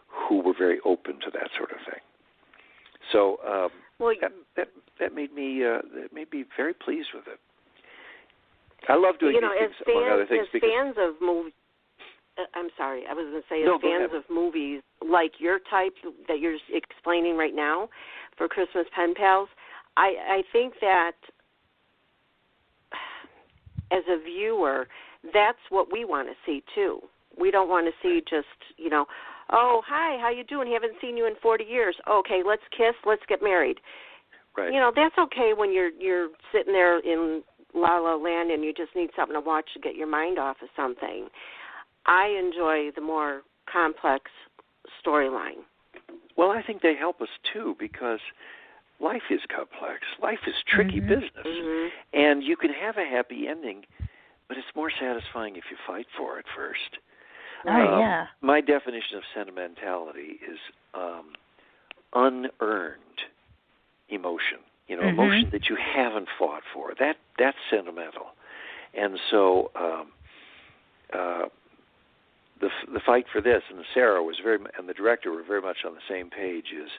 who were very open to that sort of thing. So that made me very pleased with it. I love doing these things, among other things. As fans of movies, I'm sorry, I was going to say, as fans of movies like your type that you're explaining right now for Christmas Pen Pals, I think that as a viewer, that's what we want to see too. We don't want to see just, oh, hi, how you doing? Haven't seen you in 40 years. Okay, let's kiss, let's get married. Right. That's okay when you're sitting there in La La Land and you just need something to watch to get your mind off of something. I enjoy the more complex storyline. Well, I think they help us too, because life is complex. Life is tricky business. Mm-hmm. And you can have a happy ending, but it's more satisfying if you fight for it first. Oh, yeah. My definition of sentimentality is unearned emotion. Emotion that you haven't fought for. That's sentimental. And so the fight for this, and Sarah and the director were very much on the same page, is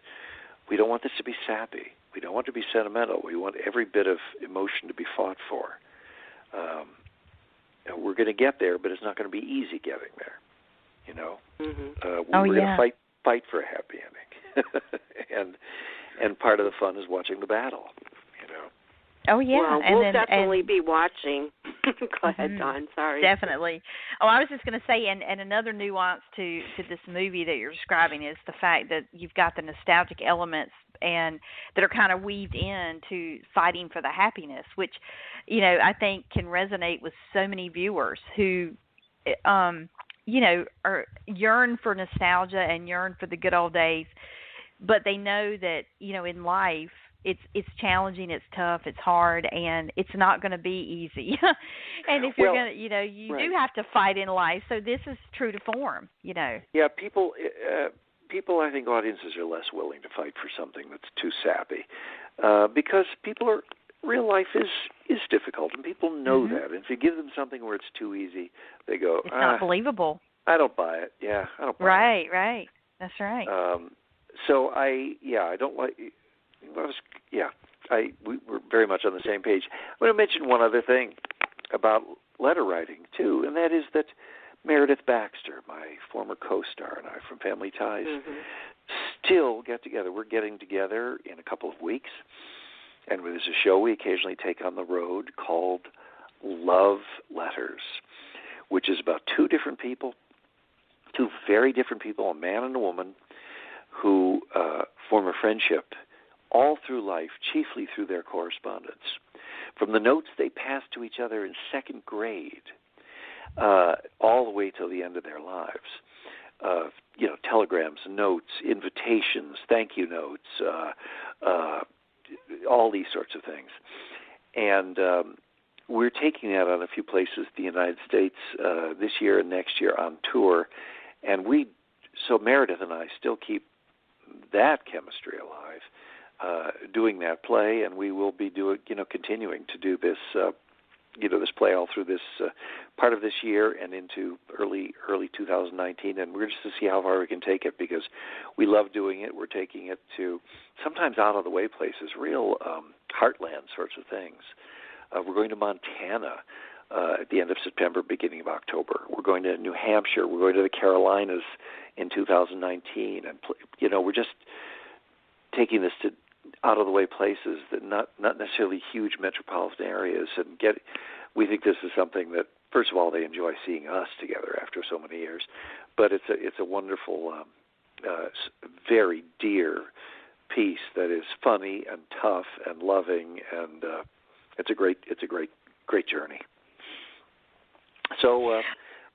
we don't want this to be sappy. We don't want it to be sentimental. We want every bit of emotion to be fought for. We're going to get there, but it's not going to be easy getting there. We're going to fight for a happy ending, and part of the fun is watching the battle. Oh yeah, well, we'll definitely be watching. Go ahead, Dawn. Sorry. Definitely. Oh, I was just going to say, and another nuance to this movie that you're describing is the fact that you've got the nostalgic elements and that are kind of weaved into fighting for the happiness, which, I think can resonate with so many viewers who, yearn for nostalgia and yearn for the good old days, but they know that, in life, it's challenging, it's tough, it's hard, and it's not going to be easy. And if you're going to, you right. do have to fight in life. So this is true to form, Yeah, people, I think audiences are less willing to fight for something that's too sappy, because real life is difficult, and people know that. And if you give them something where it's too easy, they go, it's not believable. I don't buy it. Yeah, I don't buy it. Right. That's right. So I don't like. We're very much on the same page. I'm going to mention one other thing about letter writing too, and that is that Meredith Baxter, my former co-star, and I from Family Ties, still get together. We're getting together in a couple of weeks, and there's a show we occasionally take on the road called Love Letters, which is about two very different people, a man and a woman, who form a friendship all through life, chiefly through their correspondence. From the notes they passed to each other in second grade, all the way till the end of their lives. Telegrams, notes, invitations, thank you notes, all these sorts of things. And we're taking that on a few places in the United States this year and next year on tour. And so Meredith and I still keep that chemistry alive, doing that play, and we will be continuing to do this, this play all through this part of this year and into early 2019, and we're just to see how far we can take it, because we love doing it. We're taking it to sometimes out of the way places, real heartland sorts of things. We're going to Montana at the end of September, beginning of October. We're going to New Hampshire. We're going to the Carolinas in 2019, and we're just taking this to out-of-the-way places that not necessarily huge metropolitan areas, and we think this is something that, first of all, they enjoy seeing us together after so many years, but it's a wonderful, very dear piece that is funny and tough and loving, and it's a great journey. So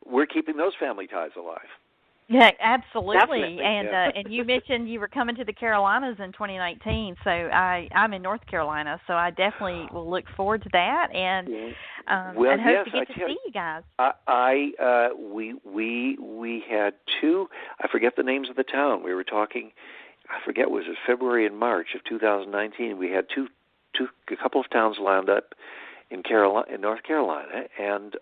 we're keeping those family ties alive. Yeah, absolutely. Definitely, And you mentioned you were coming to the Carolinas in 2019, so I'm in North Carolina, so I definitely will look forward to that, and and hope to get to see you guys. We had two. I forget the names of the town. We were talking. I forget, was it February and March of 2019? We had a couple of towns lined up in North Carolina, and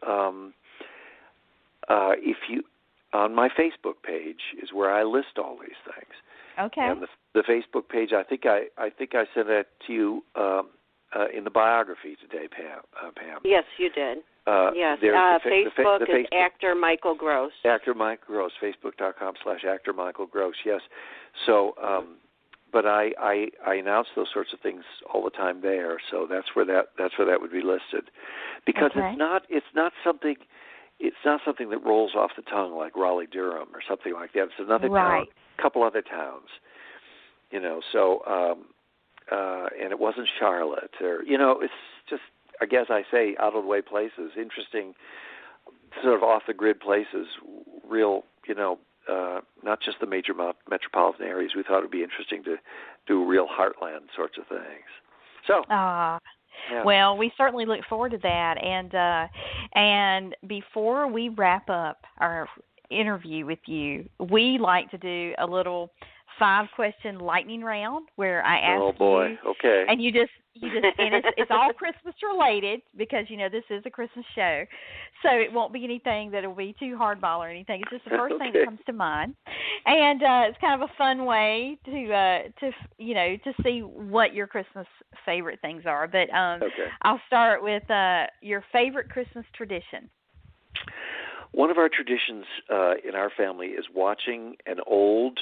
if you. On my Facebook page is where I list all these things. Okay. And the Facebook page, I think I sent that to you in the biography today, Pam. Yes, you did. Yes. Facebook is Actor Michael Gross. Actor Michael Gross. Facebook.com/Actor Michael Gross. Yes. So, but I announce those sorts of things all the time there. So that's where that would be listed, because it's not something. It's not something that rolls off the tongue like Raleigh-Durham or something like that. It's another town, a couple other towns, So, and it wasn't Charlotte, or it's just, I guess I say, out of the way places, interesting, sort of off the grid places, real, not just the major metropolitan areas. We thought it would be interesting to do real heartland sorts of things. So. Yeah. Well, we certainly look forward to that, and before we wrap up our interview with you, we like to do a little 5-question lightning round where I ask you. Oh boy, okay. And you just and it's all Christmas related, because this is a Christmas show, so it won't be anything that will be too hardball or anything. It's just the first thing that comes to mind, and it's kind of a fun way to see what your Christmas favorite things are. But I'll start with your favorite Christmas tradition. One of our traditions in our family is watching an old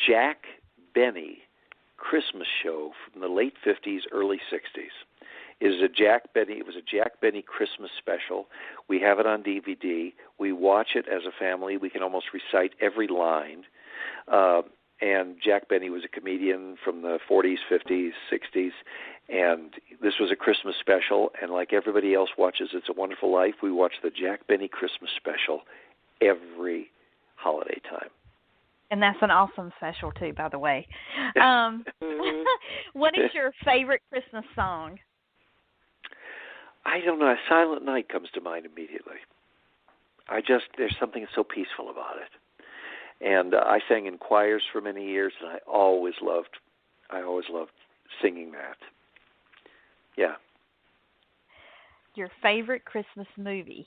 Jack Benny Christmas show from the late 50s, early 60s. It was a Jack Benny Christmas special. We have it on DVD. We watch it as a family. We can almost recite every line. And Jack Benny was a comedian from the 40s, 50s, 60s, and this was a Christmas special. And like everybody else watches It's a Wonderful Life, we watch the Jack Benny Christmas special every holiday time. And that's an awesome special, too, by the way. What is your favorite Christmas song? I don't know. Silent Night comes to mind immediately. There's something so peaceful about it. And I sang in choirs for many years, and I always loved singing that. Yeah. Your favorite Christmas movie?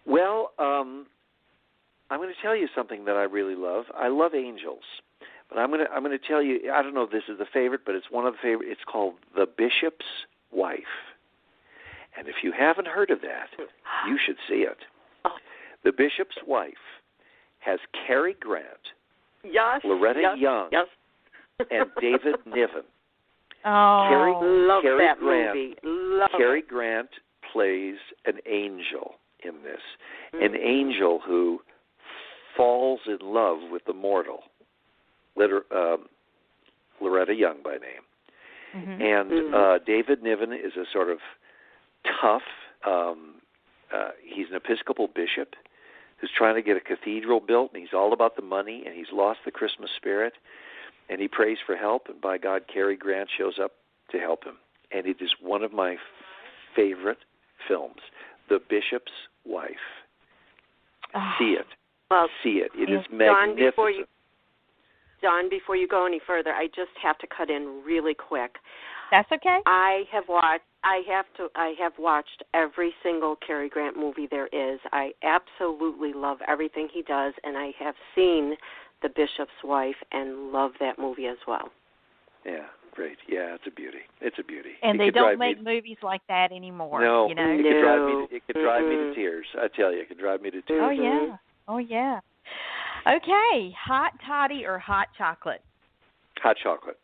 Well, I'm going to tell you something that I really love. I love Angels, but I'm going to tell you. I don't know if this is the favorite, but it's one of the favorite. It's called The Bishop's Wife, and if you haven't heard of that, you should see it. The Bishop's Wife has Cary Grant, Loretta Young, and David Niven. Love that Grant, movie. Cary Grant plays an angel in this, an angel who falls in love with the mortal, Loretta Young by name. And David Niven is a sort of tough, he's an Episcopal bishop who's trying to get a cathedral built, and he's all about the money, and he's lost the Christmas spirit, and he prays for help, and by God, Cary Grant shows up to help him. And it is one of my favorite films, The Bishop's Wife. See it. Well, see it. It is magnificent. Don, before you go any further, I just have to cut in really quick. That's okay. I have watched every single Cary Grant movie there is. I absolutely love everything he does, and I have seen The Bishop's Wife and love that movie as well. Yeah, great. Yeah, it's a beauty. It's a beauty. And they don't make movies like that anymore. No, you know? It could drive me to tears. I tell you, it could drive me to tears. Oh yeah. Oh yeah. Okay, hot toddy or hot chocolate? Hot chocolate.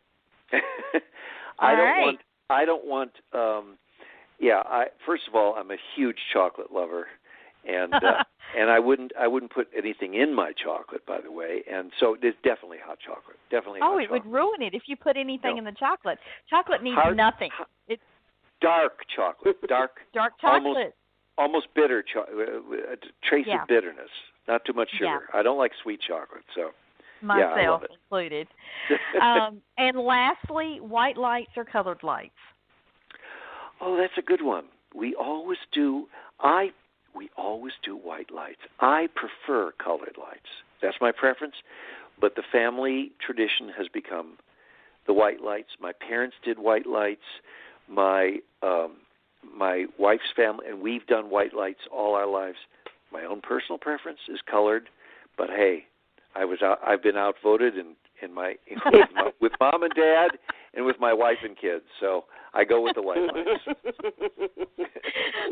First of all, I'm a huge chocolate lover, and and I wouldn't put anything in my chocolate, by the way, and so it's definitely hot chocolate. Definitely hot chocolate. Would ruin it if you put anything in the chocolate. Chocolate needs nothing. It's dark chocolate. Dark chocolate. Almost bitter a trace of bitterness. Not too much sugar. Yeah. I don't like sweet chocolate, so myself included. And lastly, white lights or colored lights? Oh, that's a good one. We always do white lights. I prefer colored lights. That's my preference. But the family tradition has become the white lights. My parents did white lights. My wife's family, and we've done white lights all our lives. My own personal preference is colored, but hey, I've been outvoted with Mom and Dad and with my wife and kids, so I go with the white lights.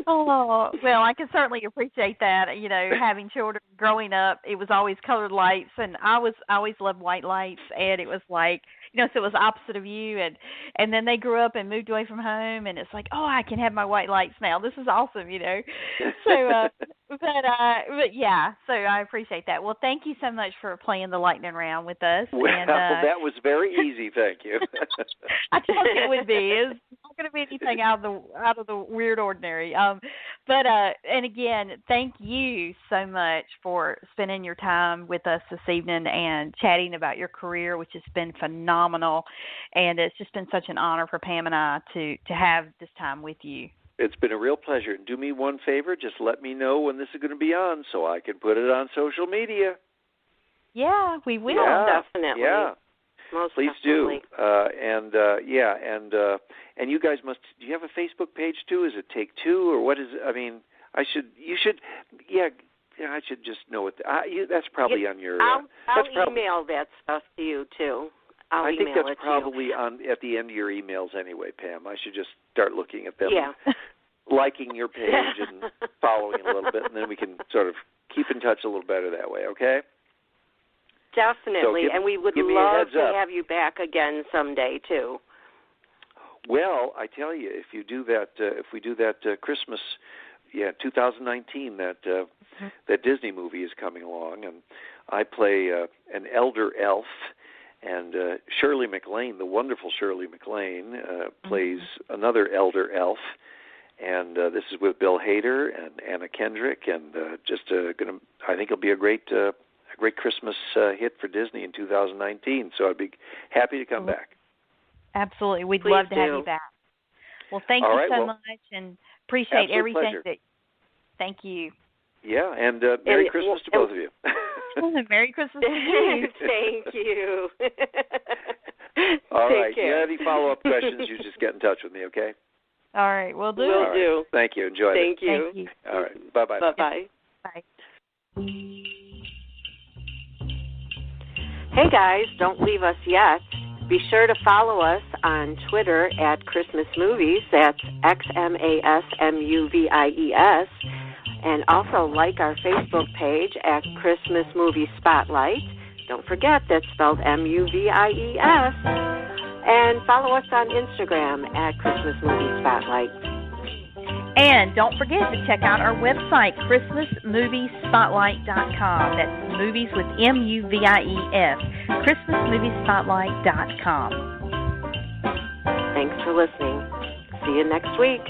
Oh, well, I can certainly appreciate that. You know, having children growing up, it was always colored lights, and I always loved white lights, and it was like, you know, so it was opposite of you, and then they grew up and moved away from home, and it's like, oh, I can have my white lights now. This is awesome, you know. So, but yeah, so I appreciate that. Well, thank you so much for playing the lightning round with us. Well, and, that was very easy. Thank you. I told you it would be. It's not going to be anything out of the weird ordinary. And again, thank you so much for spending your time with us this evening and chatting about your career, which has been phenomenal. And it's just been such an honor for Pam and I to have this time with you. It's been a real pleasure. And do me one favor, just let me know when this is going to be on so I can put it on social media. Yeah, we will. Yeah, definitely. Yeah. Most Please definitely. do. And you guys must. Do you have a Facebook page too? Is it Take Two or what is it? I mean, you should. Yeah, I should just know it. That's probably on your. I'll email that stuff to you too. I think that's probably at the end of your emails anyway, Pam. I should just start looking at them, liking your page and following it a little bit, and then we can sort of keep in touch a little better that way. Okay. Definitely, so and we would love to have you back again someday too. Well, I tell you, if we do that Christmas, 2019, that Disney movie is coming along, and I play an elder elf, and Shirley MacLaine, the wonderful Shirley MacLaine, plays another elder elf, and this is with Bill Hader and Anna Kendrick, and I think it'll be a great great Christmas hit for Disney in 2019. So I'd be happy to come back. Absolutely. We'd Please love to have do. you back. Well, thank All you right, so much, and appreciate absolute everything. pleasure. Thank you. Yeah, and Merry Christmas to both of you. Merry Christmas to you. Thank you. All Take right. care. If you have any follow-up questions, you just get in touch with me, okay? All right, we'll do. Will All right. do. Thank you. Enjoy it. Thank you. Thank you. All right. Bye-bye. Bye-bye. Bye. Hey, guys, don't leave us yet. Be sure to follow us on Twitter at Christmas Movies. That's XMASMUVIES. And also like our Facebook page at Christmas MuVies Spotlight. Don't forget, that's spelled MUVIES. And follow us on Instagram at Christmas MuVies Spotlight. And don't forget to check out our website, ChristmasMoviesSpotlight.com. That's movies with MUVIES. ChristmasMoviesSpotlight.com. Thanks for listening. See you next week.